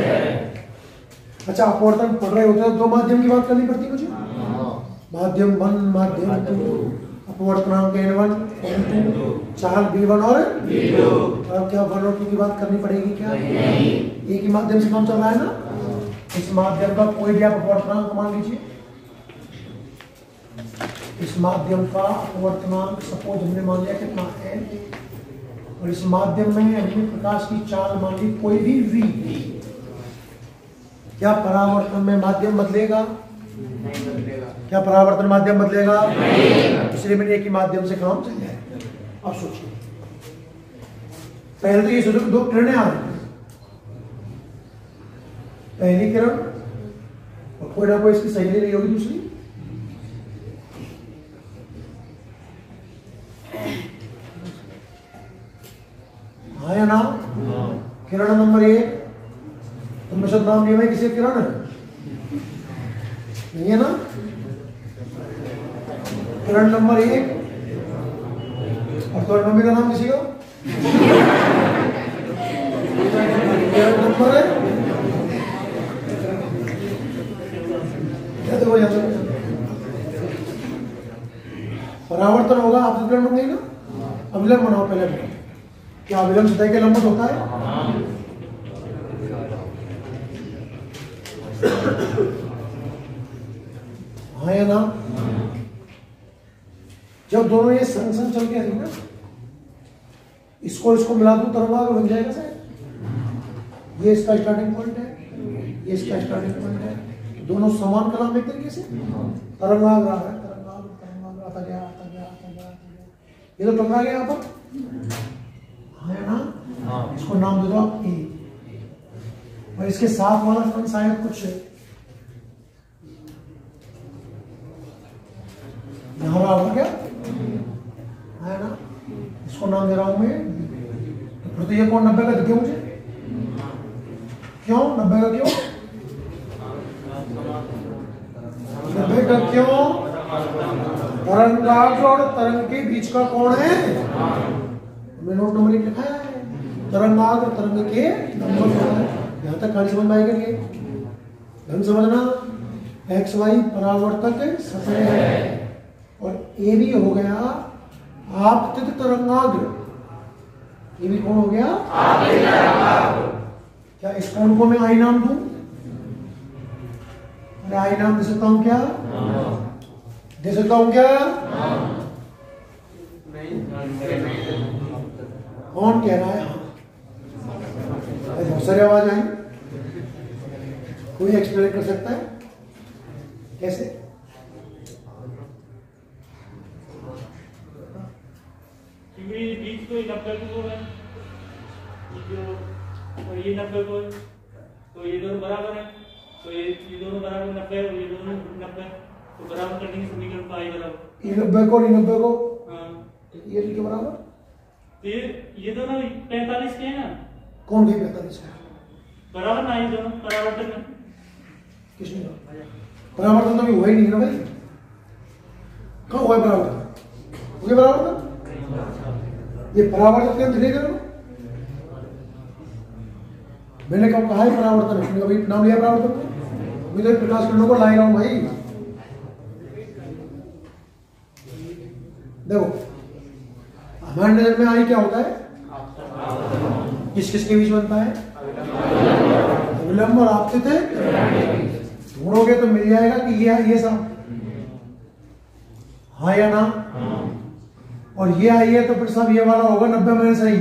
अच्छा, अपवर्तन पढ़ रहे होते हैं, दो माध्यम की बात करनी पड़ती है मुझे, माध्यम 1 माध्यम 2, अपवर्तनांक N1 N2, चाल B1 और B2। अब क्या 1 और 2 की बात करनी पड़ेगी क्या? एक ही माध्यम से काम चल रहा है ना। इस माध्यम का कोई भी आप अपवर्तनांक मान लीजिए, इस माध्यम का अपवर्तनांक सपोज हमने मान लिया कितना है, और इस माध्यम में हमने प्रकाश की चाल मान ली कोई भी V। क्या परावर्तन में माध्यम बदलेगा? नहीं बदलेगा। क्या परावर्तन माध्यम बदलेगा? नहीं। इसलिए मैंने एक ही माध्यम से काम चल जाएगा। अब सोचिए, पहले तो ये सोचो दो किरणें आ रही हैं, पहली किरण और कोई ना कोई इसकी सहेली नहीं होगी दूसरी। हाँ या ना? किरण नंबर 1, तुमने सब नाम लिया है, किसी किरण है नहीं है ना? किरण नंबर 1, और तो मम्मी का नाम किसी का किरण नंबर है, देखो परावर्तन होगा, आप विलंब बन गई ना। अविलंब बनाओ पहले। क्या अविलंब सतह के लंबवत होता है? हाँ या ना? जब दोनों ये संग संग चल के आ रही ना, इसको मिला दूं तरंगाग्र बन जाएगा सर। ये इसका स्टार्टिंग पॉइंट है, ये इसका स्टार्टिंग पॉइंट है, दोनों समान कलाम एक तरीके से तरंगाग्र है। तरंगाग्र आता गया आता गया आता गया आता गया, ये तो टकरा गया यहाँ पर, है ना। इसको नाम दे दो आप ए, और इसके साथ वाला फन शायद कुछ यहाँ हो गया, है ना। इसको नाम दे रहा हूं मैं, तो ये कौन 90 का दिखे मुझे? क्यों 90 का? क्यों 90 का? क्यों? तरंगाग्र और तरंग के बीच का कोण है, मैं नोट नंबर लिखा है, तरंगाग्र तरंग के नंबर। यहां तक कहानी समझ में आएगी? ढंग समझना। एक्स वाई परावर्तक सतह है, और ए भी हो गया आपतित तरंगाग्र। ये भी कौन हो गया? आपतित तरंगाग्र। क्या इस कोण को मैं आई नाम दूं? मैं आई नाम दे सकता हूं क्या? दे सकता हूं क्या? कौन कह रहा है? बहुत सारी आवाज आई, कोई एक्सप्लेन कर सकता है कैसे? बीच तो 90 को है, जो और ये 90 को है, तो ये दोनों बराबर है, तो ये दोनों बराबर 90 और ये दोनों 90, तो बराबर करने की समीकरण का आई बराबर ये 90 को 90 को हाँ ये के बराबर, तो ये दोनों 45 के हैं ना, कौन के 45 है बराबर ना, ये दोनों परावर्तन में किसने कहा? परावर्तन तो अभी हुआ ही नहीं ना भाई, कहाँ हुआ है परावर्तन? ये परावर्तन, ये परावर्तन क्या दिखेगा ना? मैंने कब कहा है परावर्तन है? कभी नाम लिया परावर्तन? मुझे प्रकाश किरणों को ला रहा हूं भाई। देखो हमारे नजर में आई क्या होता है? किस किस के बीच बनता है? विलंब और आपतित है। ढूंढोगे तो मिल जाएगा कि ये सब हाँ या ना, और ये आई है तो फिर सब ये वाला होगा 90 में सही।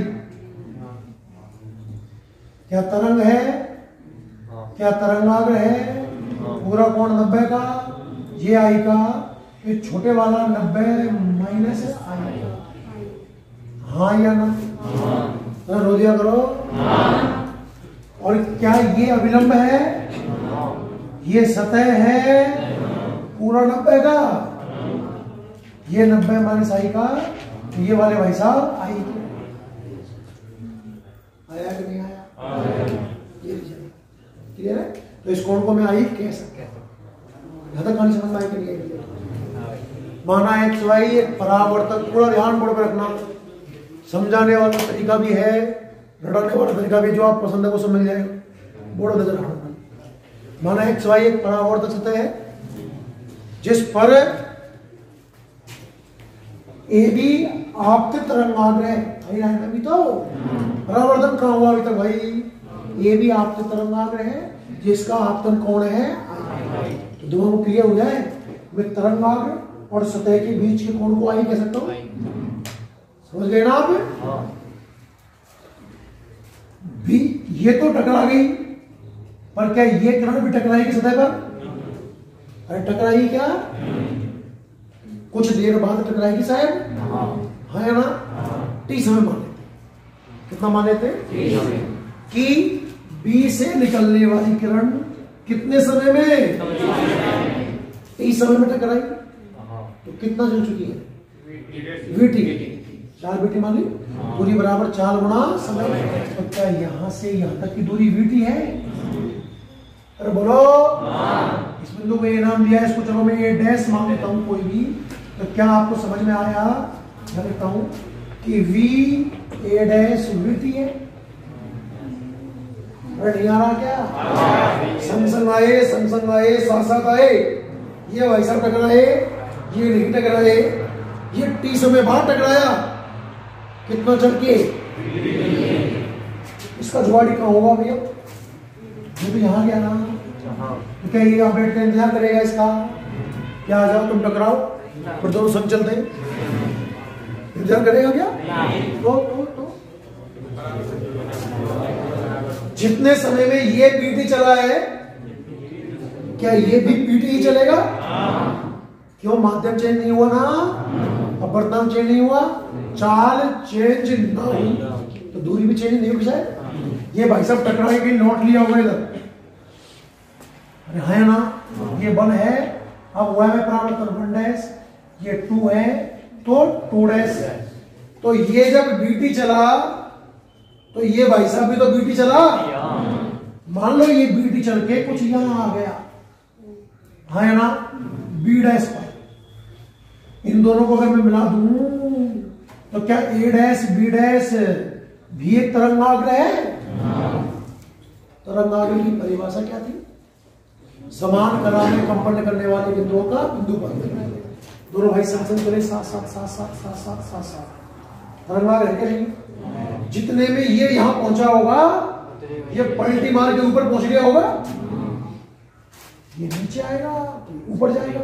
क्या तरंग है? क्या तरंगाग्र है? पूरा कोण 90 का, ये आई का, ये छोटे वाला 90 माइनस आई। हाँ या ना? रो दिया करो। और क्या ये अविलंब है? ये सतह है पूरा 90 का, ये 90 माइनस आई का, ये वाले भाई साहब आई आया कि नहीं आया? क्लियर है? तो इस कोण को मैं आई कह सकता हूं। यहां तक कहानी समझ में आई कि नहीं आई? माना एक्स वाई एक परावर्तक, पूरा ध्यान बोर्ड पर रखना, समझाने वाला तरीका भी है, रटाने वाला तरीका भी, जो आप पसंद है वो सब मिल जाएगा, बोर्ड नजर रखना। माना एक्स वाई एक परावर्तक सतह है जिस पर ए बी आपतित तरंगाग्र है। अभी तो परावर्तन कहां हुआ अभी तक भाई? ए बी आपतित तरंगाग्र है जिसका आपतन कोण है, तो दोनों को क्लियर हो जाए। मैं तरंगाग्र और सतह के बीच के कोण को आई कह सकता हूं। समझ गए ना आप? भी ये तो टकरा गई, पर क्या ये किरण भी टकराएगी सतह पर? अरे टकराएगी क्या? कुछ देर बाद टकराएगी शायद, है ना? टी समय मान लेते, कितना मान लेते कि बी से निकलने वाली किरण कितने समय में? टी समय में टकराई, तो कितना चल चुकी है? वीटी, 4 वीटी मान ली, दूरी बराबर 4 गुणा समय। तो क्या यहां से यहां तक की दूरी वीटी है? अरे बोलो, इस बिंदु को ये नाम दिया है, इसको चलो मैं ये डैश मान लेता हूं कोई भी। तो क्या आपको समझ में आया? मैं लिखता हूं कि वी ए डैश वीटी है। अरे नहीं आ रहा क्या? संग संग आए, साथ साथ आए, ये भाई साहब टकराए, ये नहीं टकराए, ये टी समय बाद टकराया, कितना चल के? इसका जुगाड़ी कहाँ होगा भैया? ये तो यहाँ गया ना, तो क्या ये अपडेट का इंतजार करेगा इसका? क्या आ जाओ तुम टकराओ, फिर दोनों संग चलते, इंतजार करेगा क्या? तो जितने समय में ये पीटी चला है, क्या ये भी पीटी ही चलेगा? क्यों? माध्यम चेंज नहीं हुआ ना, अपवर्तन चेंज नहीं हुआ, चाल चेंज ना हुई तो दूरी भी चेंज नहीं हुई शायद। ये भाई साहब टकराए के नोट लिया होगा इधर, अरे है ना? ये 1 है, अब हुआ है परावर्तन 1 डैश, ये 2 है तो 2 डैश। तो ये जब बीटी चला तो ये भाई साहब भी तो बीटी चला। मान लो ये बीटी चल के कुछ यहां आ गया, है ना? बी डैश पर, इन दोनों को अगर मैं मिला दूं तो क्या ए डैश बी डैश भी एक तरंगाग्र है? तरंगाग्र की परिभाषा क्या थी? समान कला में कंपन करने वाले बिंदुओं का बिंदु पर दोनों भाई संग चले, साथ साथ साथ साथ साथ साथ साथ साथ तरंगाग्र है क्या नहीं? जितने में ये यहां पहुंचा होगा, ये पलटी मार के ऊपर पहुंच गया होगा, ये नीचे आएगा तो ऊपर जाएगा।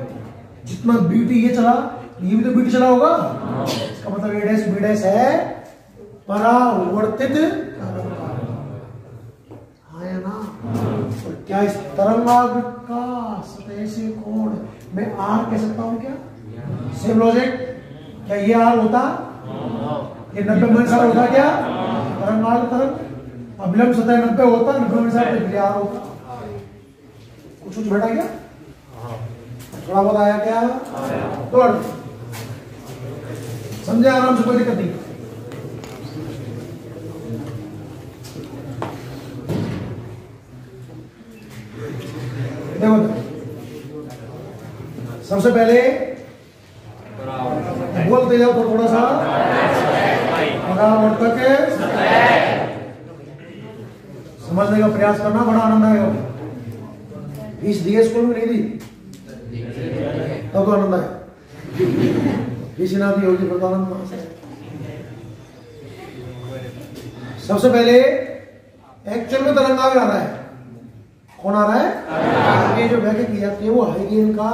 जितना बीटी ये चला, ये भी तो बीटी चला होगा, इसका मतलब ए डैश बी डैश है परावर्तित, हाँ या ना? और क्या इस तरंगाग्र का सतह से कोण मैं आर कह सकता हूं क्या? सेम लॉजिक, क्या ये आर होता? ये 90 होता क्या? तरंगाग्र तरंग। अभिलंब सतह 90 होता, 90 क्रिया होता। कुछ बैठा क्या? थोड़ा बहुत आया क्या? तो समझे आराम से, कोई दिक्कत नहीं। देखो सबसे पहले बोलते जाओ तो थोड़ा सा परावर्तक समझने का प्रयास करना, बड़ा आनंद आएगा। फीस दिए स्कूल में नहीं दी तब तो आनंद आएगा, फीस ना दी होगी तो आनंद कहां से? सबसे पहले एक्चुअल में तरंगाग्र आ रहा है। कौन आ रहा है? ये जो व्याख्या की जाती है वो हाइगेन का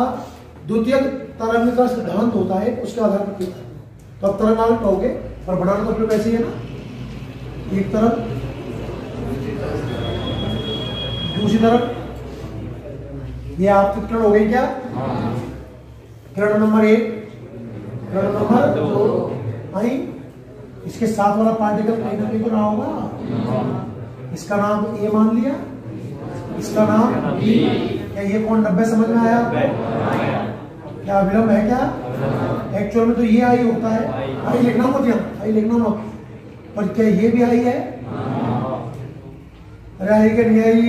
द्वितीय तरंग का सिद्धांत होता है, उसके आधार पर किया। तो अब तरंगाग्र कहोगे और बनाना तो फिर वैसे ही है ना, एक तरफ दूसरी तरफ। ये आपकी किरण हो गई क्या? किरण नंबर 1, किरण नंबर 2 आई। इसके साथ वाला पार्टिकल कहीं ना कहीं तो रहा होगा, इसका नाम ए मान लिया, इसका नाम बी। क्या ये कौन 90 समझ में आया आपको? क्या विलंब है क्या? एक्चुअल में तो ये आई होता है। आई लिखना मत यहाँ, आई लिखना मत, पर क्या ये भी आई है? अरे आई क्या नहीं आई?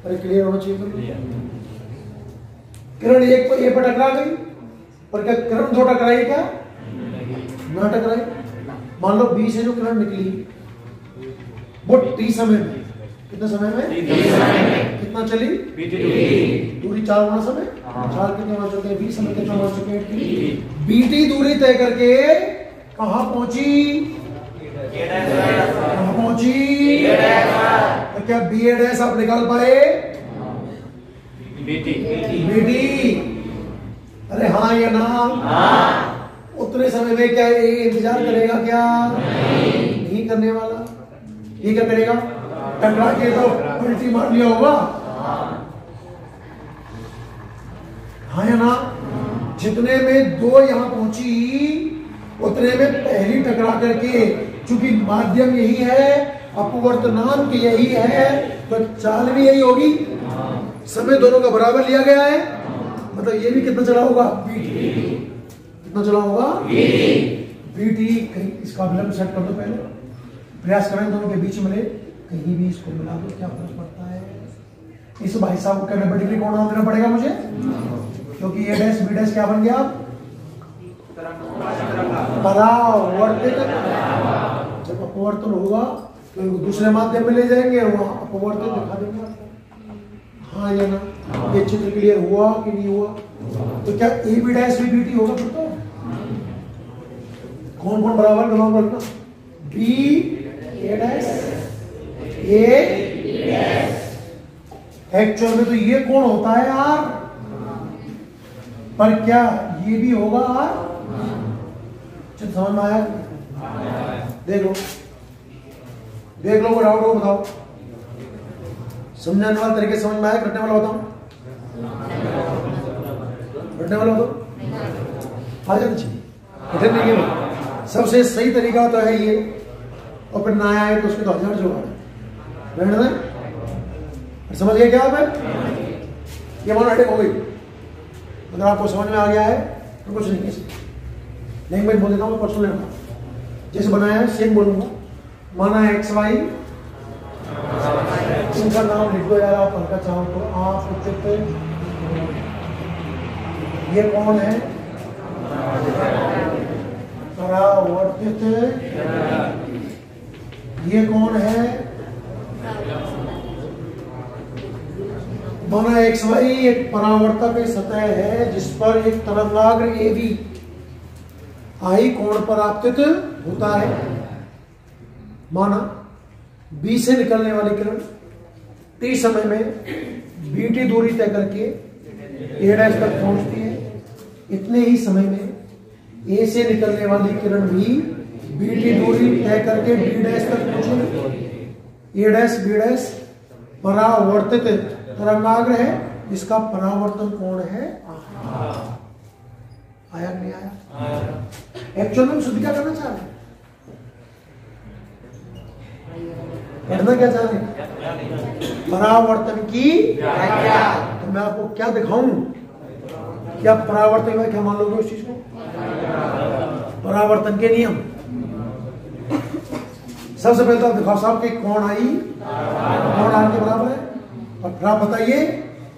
अरे क्लियर होना चाहिए। किरण एक पर ए पर टकरा गई, पर क्या किरण 2 टकराई क्या? ना टकराई। मान लो बी से जो किरण निकली वो टी समय में, कितने समय में? कितना चली? दूरी 4 गुना समय। 4 कितने मान चुके? 20 समय कितना मान चुके? बीटी दूरी तय करके कहां पहुंची? कहां पहुंची? तो क्या बी ए डैश आप निकाल पाए? बीटी। अरे हाँ या ना? उतने समय में क्या ये इंतजार करेगा क्या? नहीं करने वाला। ये क्या करेगा? टकरा के तो उल्टी मार लिया होगा। हाँ या ना? जितने में 2 यहां पहुंची उतने में पहली टकरा करके, चूंकि माध्यम यही है, अपवर्तनांक यही है, तो चाल भी यही होगी। समय दोनों का बराबर लिया गया है, मतलब ये भी कितना चला होगा? बीटी। कितना चला होगा? बीटी। इसका विलंब सेट कर दो, पहले प्रयास करें दोनों के बीच मिले, कहीं भी इसको मिला दो, क्या फर्क पड़ता है? इस भाई साहब को 90 डिग्री कोण देना पड़ेगा मुझे, क्योंकि ए डैश बी डैश क्या बन गया? परावर्तित। जब अपवर्तन होगा तो दूसरे माध्यम में ले जाएंगे, वहां अपवर्तित दिखा देंगे। हाँ या ना? ये चित्र क्लियर हुआ कि नहीं हुआ? तो क्या A B dash B T होगा? फिर तो कौन कौन बराबर बराबर ना? B A dash A dash. Actual में तो ये कौन होता है आर, पर क्या ये भी होगा आर? चित्र समझ में आया? देख लो कोई डाउट हो बताओ। समझाने वाला तरीके समझ में आया? करने वाला बताओ, करने वाला बताओ। आ जाना चाहिए, कठिन नहीं है। सबसे सही तरीका तो है ये, और फिर ना आए तो उसके तो 1000 जुगाड़ है। समझ गए क्या आप? ये मानो अटैक हो गई, अगर आपको समझ में आ गया है तो कुछ नहीं। कैसे लैंग्वेज बोल देता हूँ, पर्सनल जैसे बनाया है सेम बोलूंगा। माना है एक्स वाई, इनका नाम लिख दो यार आप हल्का चाहो तो। आप उचित, ये कौन है? परावर्तित। ये कौन है? माना एक्स वाई एक परावर्तक सतह है जिस पर एक तरंगाग्र ए बी आई कोण पर आपतित होता है। माना बी से निकलने वाली किरण टी समय में बीटी दूरी तय करके ए डैश तक पहुंचती है। इतने ही समय में ए से निकलने वाली किरण भी बीटी दूरी तय करके बी डैश तक पहुंचेगी। ए डैश बी डैश परावर्तित तरंगाग्र है जिसका परावर्तन कोण है। आया नहीं आया? एक्चुअल में शुद्ध क्या करना चाह रहे हैं? करना क्या चाह रहे हैं? परावर्तन की व्याख्या। तो मैं आपको क्या दिखाऊं? क्या परावर्तन में क्या मान लोगे उस चीज को? परावर्तन के नियम। सबसे पहले तो आप दिखाओ साहब कि कौन आई कौन आर के बराबर है, और फिर आप बताइए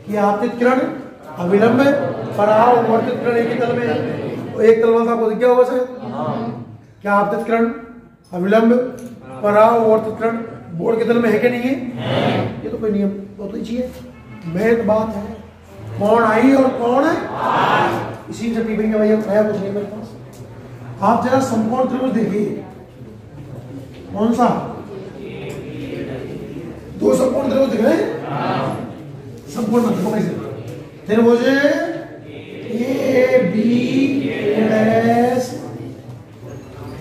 कि आपतित किरण अविलंब परावर्तित किरण एक ही तल में है। तो एक तल में आपको दिख गया होगा सर, क्या आपतित किरण अविलंब परावर्तित किरण बोर्ड के तल में है कि नहीं है? ये तो कोई नियम तो चाहिए, मेन बात है कौन आई और कौन है, इसी से टिप्पणी भैया नया कुछ नहीं मेरे पास। आप जरा समकोण त्रिभुज देखिए, कौन सा? दो समकोण त्रिभुज दिख रहे हैं, समकोण मत देखो कैसे त्रिभुज ए बी डैश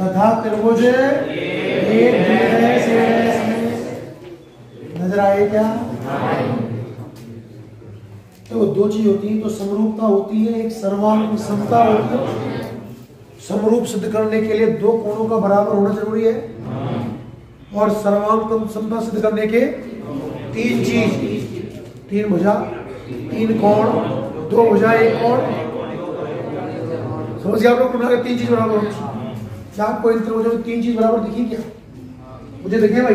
तथा त्रिभुज ए बी डैश में नजर आए क्या? तो दो चीज होती है, तो समरूपता होती है, एक सर्वांग समता होती है। समरूप सिद्ध करने के लिए दो कोणों का बराबर होना जरूरी है, और सर्वांग समता सिद्ध करने के तीन चीज, तीन भुजा तीन कोण, दो भुजा एक कोण। समझ गए आप लोग? तुम्हारे तीन चीज बराबर होनी चाहिए। क्या आपको इन त्रिभुजों में तीन चीज बराबर दिखी क्या? मुझे देखिए भाई,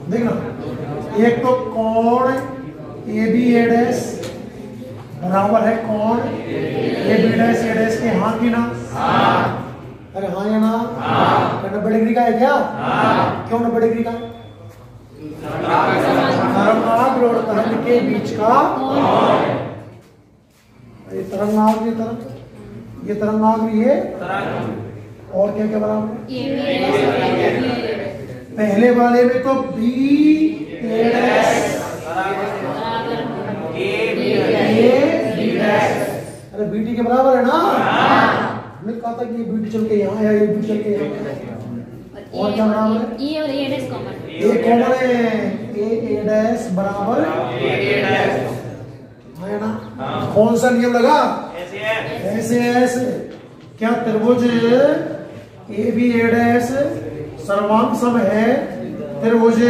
देखना, एक तो कोण ए बी ए डैश बराबर है कोण A B dash A dash के, हाँ की ना? अरे हाँ या ना? 90 डिग्री का है क्या? क्यों 90 डिग्री का? तरंगाग्र और तरंग के बीच का, ये तरंगाग्र ये तरंगाग्र ये और क्या क्या बराबर है? पहले वाले में तो बी ए डैश अरे बीटी के बराबर है ना? हमने कहा था कि ये बीटी चल के यहाँ है, ये बीटी चल के यहाँ। और क्या बराबर है? ये और ए डैश कॉमन है, ए कॉमन है, ए डैश बराबर है ना? कौन सा नियम लगा? ऐसे ऐसे। क्या त्रिभुज ए बी ए डैश सर्वांग सम है त्रिभुज A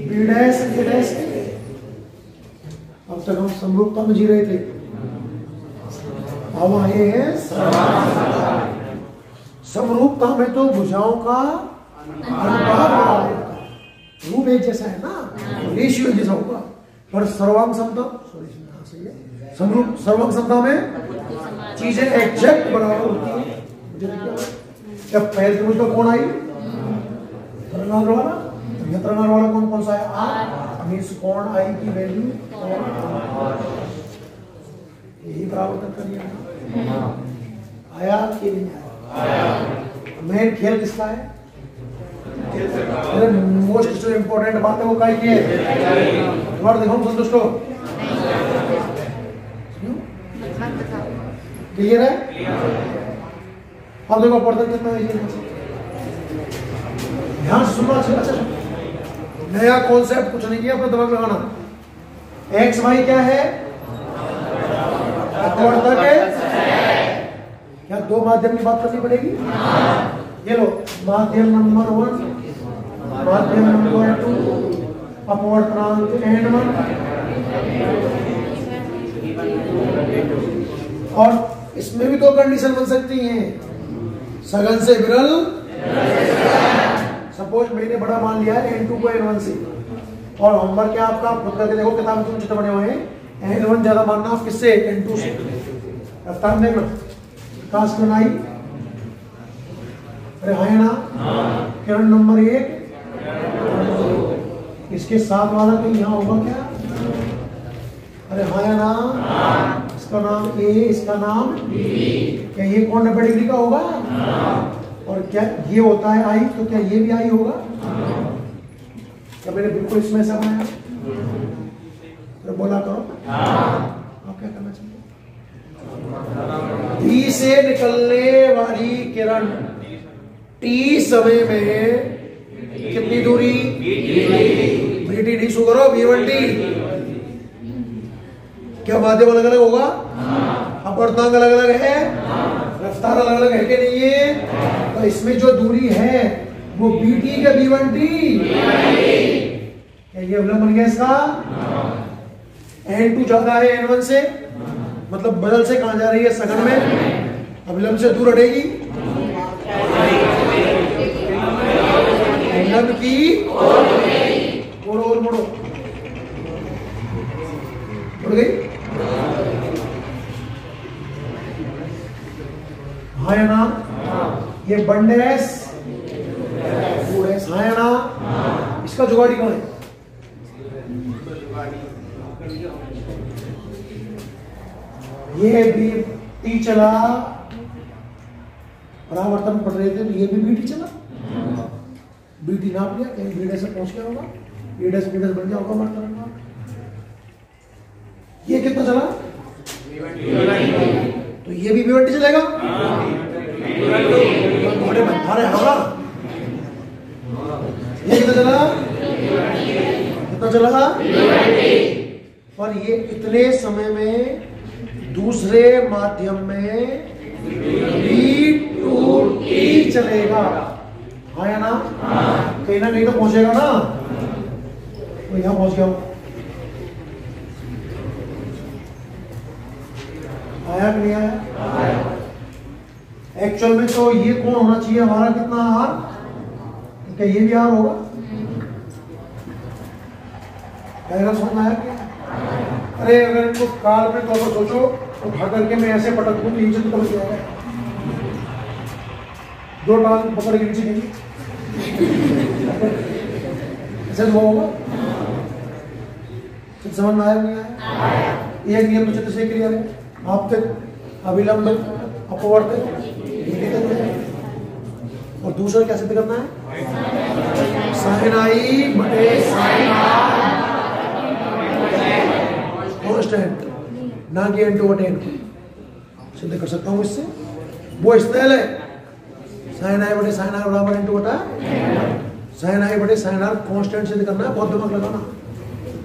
B dash A dash? अब तक हम समरूपता में जी रहे थे, अब आए हैं समरूपता में। तो भुजाओं का अनुपात रूप एक जैसा है ना, रेशियो जैसा होगा, पर सर्वांग समता समरूप सर्वांग समता में चीजें एग्जैक्ट बराबर होती है। मुझे जब पहले त्रिभुज का कौन आई तरंगाग्र वाला, यह तरंगाग्र वाला कौन कौन सा है? आर। मीन्स कौन आई की वैल्यू यही बराबर करिए। आया कि नहीं आया? मेन खेल किसका है? मोस्ट जो इम्पोर्टेंट बात है वो का ही है। देखो संतुष्ट हो? क्लियर है? अब देखो पढ़ते कितना है, ध्यान से सुनना। अच्छा, नया कॉन्सेप्ट कुछ नहीं किया, अपना दिमाग लगाना। एक्स वाई क्या है? अपवर्तक है। क्या दो माध्यम की बात करनी पड़ेगी? ये लो, माध्यम नंबर 1, माध्यम नंबर 2, अपवर्तनांक n1, और इसमें भी दो कंडीशन बन सकती हैं, सघन से विरल। सपोज मैंने बड़ा मान लिया है n2 को n1 से, और होमवर्क क्या आपका खुद करके देखो, किताब में चित्र बने हुए हैं, n1 ज्यादा मानना आप किससे? n2 से। रफ्तार देखना, विकास किरण आई, अरे हाँ ना? किरण नंबर 1, इसके साथ वाला कहीं यहाँ होगा क्या? अरे हाँ या ना? इसका नाम ए, इसका नाम बी। क्या ये कौन 90 डिग्री का होगा? और क्या ये होता है आई, तो क्या ये भी आई होगा? क्या मैंने बिल्कुल इसमें ऐसा बनाया? तो बोला करो, आप क्या करना चाहिए? बी से निकलने वाली किरण टी समय में कितनी दूरी? बीटी नहीं शो करो, B1T। क्या माध्यम अलग अलग होगा? अब अपवर्तनांक अलग अलग है, रफ्तार अलग अलग है कि नहीं है? तो इसमें जो दूरी है वो BT का B1T, क्या ये अवलंब बन गया इसका? N2 ज्यादा है N1 से, मतलब बदल से कहां जा रही है? सघन में। अविलंब से दूर हटेगी, अविलंब की और मुड़ो, मुड़ गई। हाँ या ना? ये बंडेस हाँ या ना? इसका जुगाड़ी कौन है? ये भी टी चला, परावर्तन पढ़ रहे थे तो ये भी बीटी चला, बीटी नाप लिया, कहीं बीडे से पहुंच गया होगा, बीडे से बीडे बन गया होगा मार्कर। ये कितना चला? तो ये भी B1T चलेगा। बड़े अरे होगा, ये कितना चला? कितना चला? और ये इतने समय में दूसरे माध्यम में B2T चलेगा। हाँ या ना? कहीं ना कहीं तो पहुंचेगा ना, तो यहां पहुंच गया। आया कि नहीं आया? एक्चुअल में तो ये कौन होना चाहिए हमारा? कितना आर? क्या ये भी आर होगा? समझ में आया क्या? अरे अगर इनको काल में तौर पर सोचो तो भाग करके मैं ऐसे पटक दूं नीचे तो समझ जाएगा, दो टांग पकड़ के नीचे नहीं, ऐसे वो होगा। समझ में आया नहीं आया? एक नियम तो से क्लियर है, आप तक अविलंब अपवर्तन और दूसरा क्या सिद्ध करना है? साइन आई बटे साइन आर कांस्टेंट, ना कि N2 बटे N2 सिद्ध कर सकता हूं इससे। वो स्थल है साइन आई बटे साइन आर बराबर N2 बटा साइन आई बटे साइन आर कांस्टेंट सिद्ध करना है। बहुत दिमाग लगाना।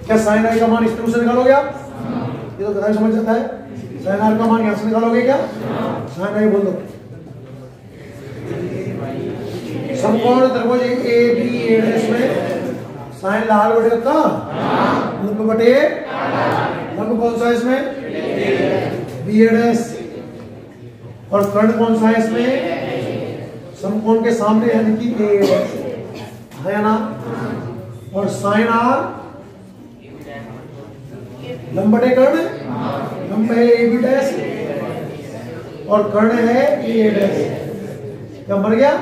क्या साइन आई का मान इस तरह से निकालोगे आप? ये तो गधा समझ जाता है। साइन आर का मान यहां से निकालोगे क्या? साइन आई बोल दो। समकोण त्रिभुज ABA में साइन लाल बटे का लंब बटे लंब कौन सा इसमें? BA और कर्ण कौन सा है इसमें? समकोण के सामने यानी कि AA है ना? और साइन आर लंब बटे कर्ण, लंब है AB और कर्ण है AA। क्या मर गया?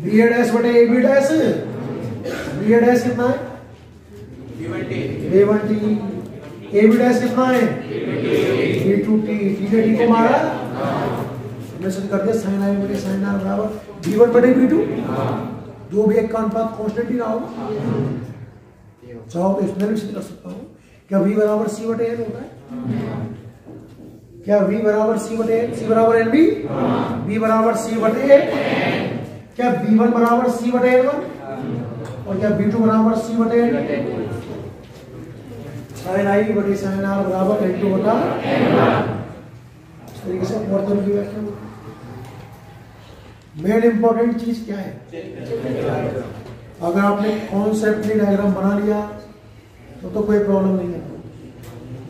BA बटे AB। BA कितना है? B1T। AB कितना है? B2T। T को मारा, हमने सिद्ध कर दिया साइन आई बटे साइन आर बराबर B1 बटे B2। दो भी एक का अनुपात कांस्टेंट ही रहा होगा। चाहो तो इसमें भी सिद्ध कर सकता हूँ। क्या V बराबर C बटे N होता है? क्या V बराबर C बटे N? C बराबर NB? B बराबर C बटे N। क्या B1 बराबर C बटे N1 और क्या B2 बराबर C बटे N? साइन आई बटे साइन आर बराबर N2 बटा इस तरीके से अपवर्तन की व्याख्या। मेन इंपॉर्टेंट चीज क्या है? अगर आपने कॉन्सेप्टली डायग्राम बना लिया तो कोई प्रॉब्लम नहीं है।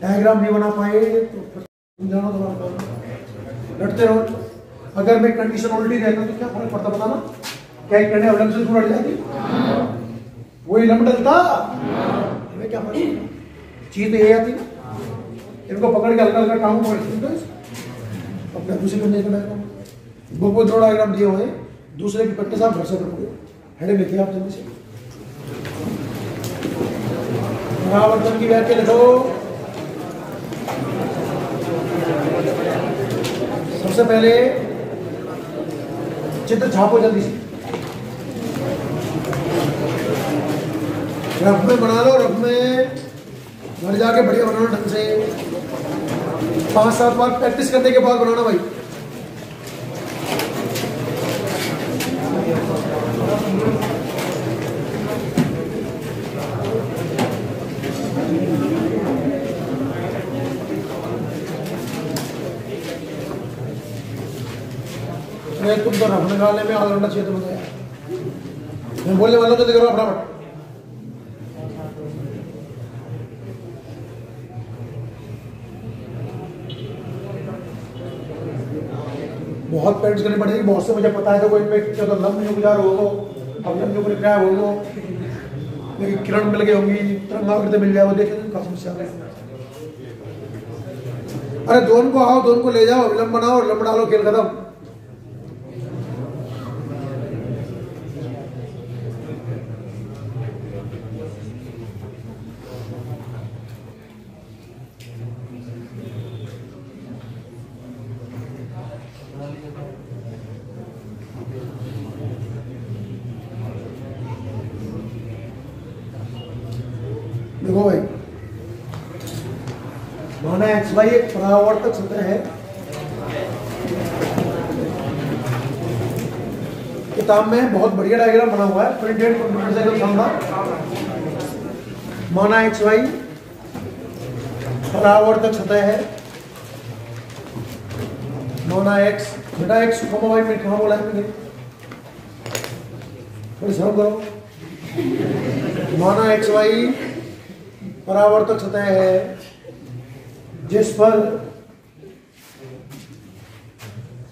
डायग्राम नहीं बना पाए तो समझाना तुम्हारा काम, लड़ते रहो। अगर मैं कंडीशन उल्टी रहता तो क्या फर्क पड़ता बताना? क्या एक करने अवलंब से दूर हट जाती? वही लंब डलता, हमें क्या फर्क? चीज तो ये आती ना, इनको पकड़ के हल्का हल्का टांग पकड़ अपने दूसरे करने का डायग्राम बहुत दो डायग्राम दिए हुए हैं, दूसरे की प्रैक्टिस आप घर से करोगे। हेडे लिखिए आप जल्दी से। परावर्तन की व्याख्या लिखो। सबसे पहले चित्र छापो जल्दी से, रफ में बना लो। रफ में घर जाके बढ़िया बनाना ढंग से, 5-7 बार प्रैक्टिस करने के बाद बनाना भाई। अरे तुम तो रफ निकालने में आधा घंटा चाहिए तुमको यार। मैं बोलने वाला तो करो फटाफट। बहुत पेंट्स करनी पड़ेगी, बहुत से मुझे पता है। तो कोई इनमें क्या तो लंब गुजार होगा, अब लंब को क्या होगा, मेरी किरण मिल गई होंगी, तरंगाकृति मिल जाए, वो देखेंगे क्या समस्या है। अरे दोनों को आओ, दोनों को ले जाओ, विलंब बनाओ और लंब डालो, खेल खत्म। देखो भाई, माना एक्स वाई एक परावर्तक सतह है। किताब में बहुत बढ़िया डायग्राम बना हुआ है, प्रिंटेड कंप्यूटर से एकदम शानदार। माना एक्स वाई परावर्तक सतह है। माना एक्स, बेटा एक्स कमा वाई में कहा बोला है मैंने, थोड़ी शर्म करो। माना एक्स वाई परावर्तक सतह है जिस पर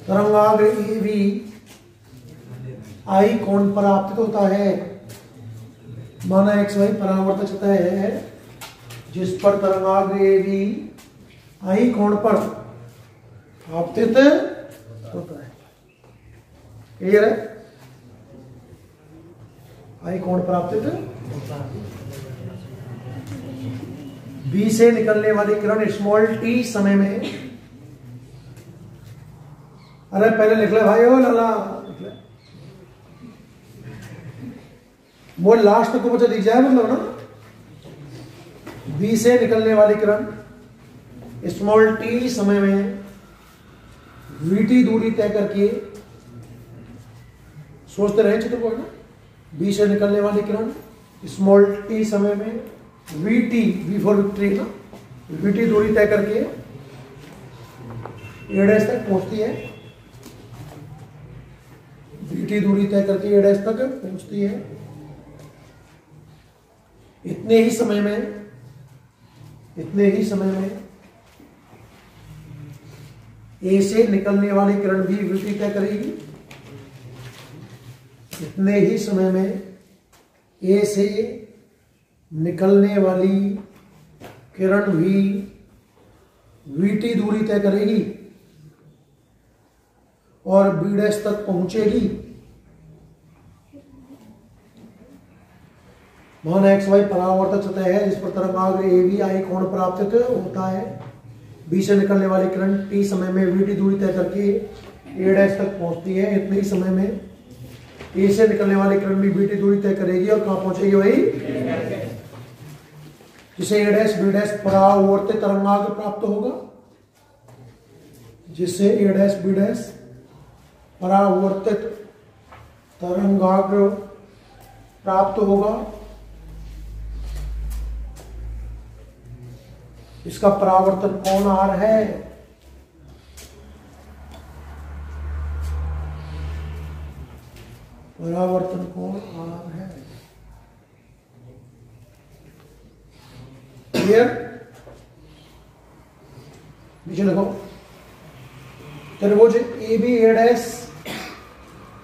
तरंगाग्र ए बी आई कोण पर आपतित होता है। माना एक्स वाई परावर्तक सतह है जिस पर तरंगाग्र ए बी आई कोण पर आपतित होता है। क्लियर है? आई कोण पर आपतित होता है। बी से निकलने वाली किरण स्मॉल टी समय में, अरे पहले लिख ले भाई, ओ लाला लिख ले, वो लास्ट को मुझे दिख जाए मतलब ना। बी से निकलने वाली किरण स्मॉल टी समय में वीटी दूरी तय करके, सोचते रहे चित्र को ना, बी से निकलने वाली किरण स्मॉल टी समय में वीटी, वी फॉर विक्ट्री ना, वीटी दूरी तय करके ए डैश तक पहुंचती है। वीटी दूरी तय करके ए डैश तक पहुंचती है। इतने ही समय में ए से निकलने वाली किरण भी वीटी तय करेगी। इतने ही समय में ए से निकलने वाली किरण भी वीटी दूरी तय करेगी और बी डैश तक पहुंचेगी। मान एक्स वाई परावर्तक सतह है जिस पर तरंगाग्र ए बी आई कोण पर आपतित होता है। बी से निकलने वाली किरण टी समय में वीटी दूरी तय करके ए डैश तक पहुंचती है। इतने ही समय में ए से निकलने वाली किरण भी वीटी दूरी तय करेगी और कहां पहुंचेगी वही, जिसे ए डैश बी डैश परावर्तित तरंगाग्र प्राप्त होगा। जिससे ए डैश बी डैश परावर्तित तरंगाग्र प्राप्त होगा। इसका परावर्तन कोण आर है। परावर्तन कोण आर है। क्लियर? नीचे लिखो, त्रिभुज ए बी ए डैश,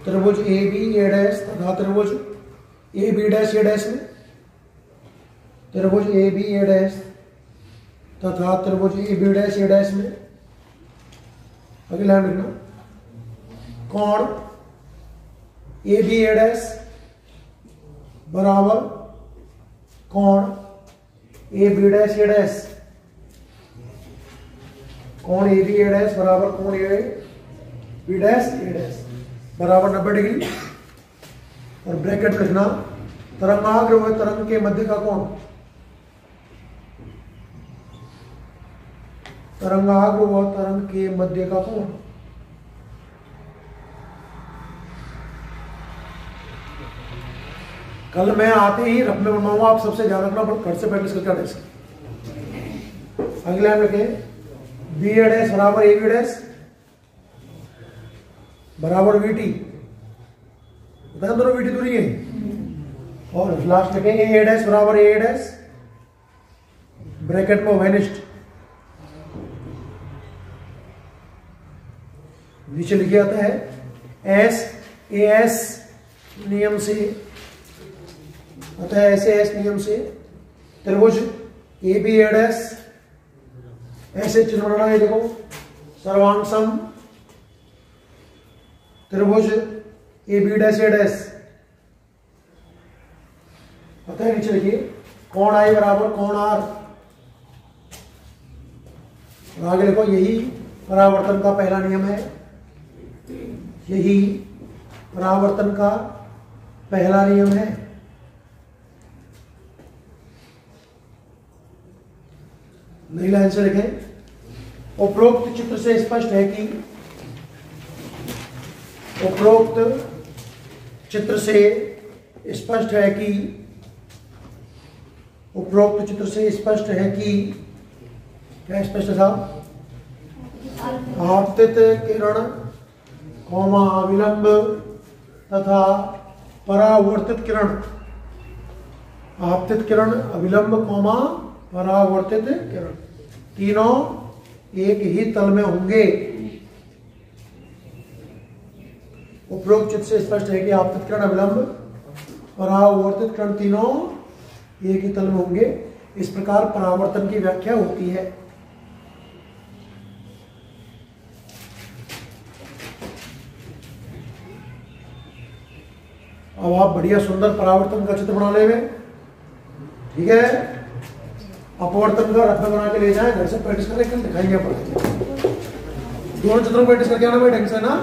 त्रिभुज ए बी ए डैश तथा त्रिभुज A B dash A dash में, त्रिभुज ए बी ए डैश तथा त्रिभुज A B dash A dash में, अगला लिखना, कोण ए बी ए डैश बराबर कोण A B dash A dash, कोण ए बी ए डैश बराबर कोण A B dash A dash बराबर 90 डिग्री। और ब्रैकेट में लिखना तरंगाग्र व तरंग के मध्य का कोण, तरंगाग्र व तरंग के मध्य का कोण। कल मैं आते ही रफ में बनवाऊंगा, आप सबसे ध्यान रखना, घर से प्रैक्टिस करके आने से। अगले हम लिखे बी ए डैश बराबर ए बी डैश, बराबर VT, बताया दोनों VT दूरी है। और लास्ट लिखेंगे A डैश बराबर A डैश, ब्रैकेट में वेनिस्ड, नीचे लिखे जाता है एस ए एस नियम से, अतः ऐसे एस नियम से त्रिभुज ए बी ए डैश, ऐसे चिन्ह बनाना है, देखो सर्वांग सम त्रिभुज A B dash A dash, अतः नीचे लिखिए कोण आई बराबर कोण आर, आगे लिखो यही परावर्तन का पहला नियम है, यही परावर्तन का पहला नियम है। नई लाइन से लिखें, उपरोक्त चित्र से स्पष्ट है कि, उपरोक्त चित्र से स्पष्ट है कि, उपरोक्त चित्र से स्पष्ट है कि, क्या स्पष्ट था? आपतित किरण कौमा अविलंब तथा परावर्तित किरण, आपतित किरण अविलंब कौमा परावर्तित किरण, तीनों एक ही तल में होंगे। उपरोक्त चित्र से स्पष्ट है कि आपतित किरण अविलंब परावर्तित किरण तीनों एक ही तल में होंगे। इस प्रकार परावर्तन की व्याख्या होती है। अब आप बढ़िया सुंदर परावर्तन का चित्र बना लेंगे, ठीक है। अपवर्तन का रत्न बना के ले जाए, घर से प्रैक्टिस करें, कल दिखाएंगे अपन। दोनों चित्रों को प्रैक्टिस करके आना भाई ढंग से ना।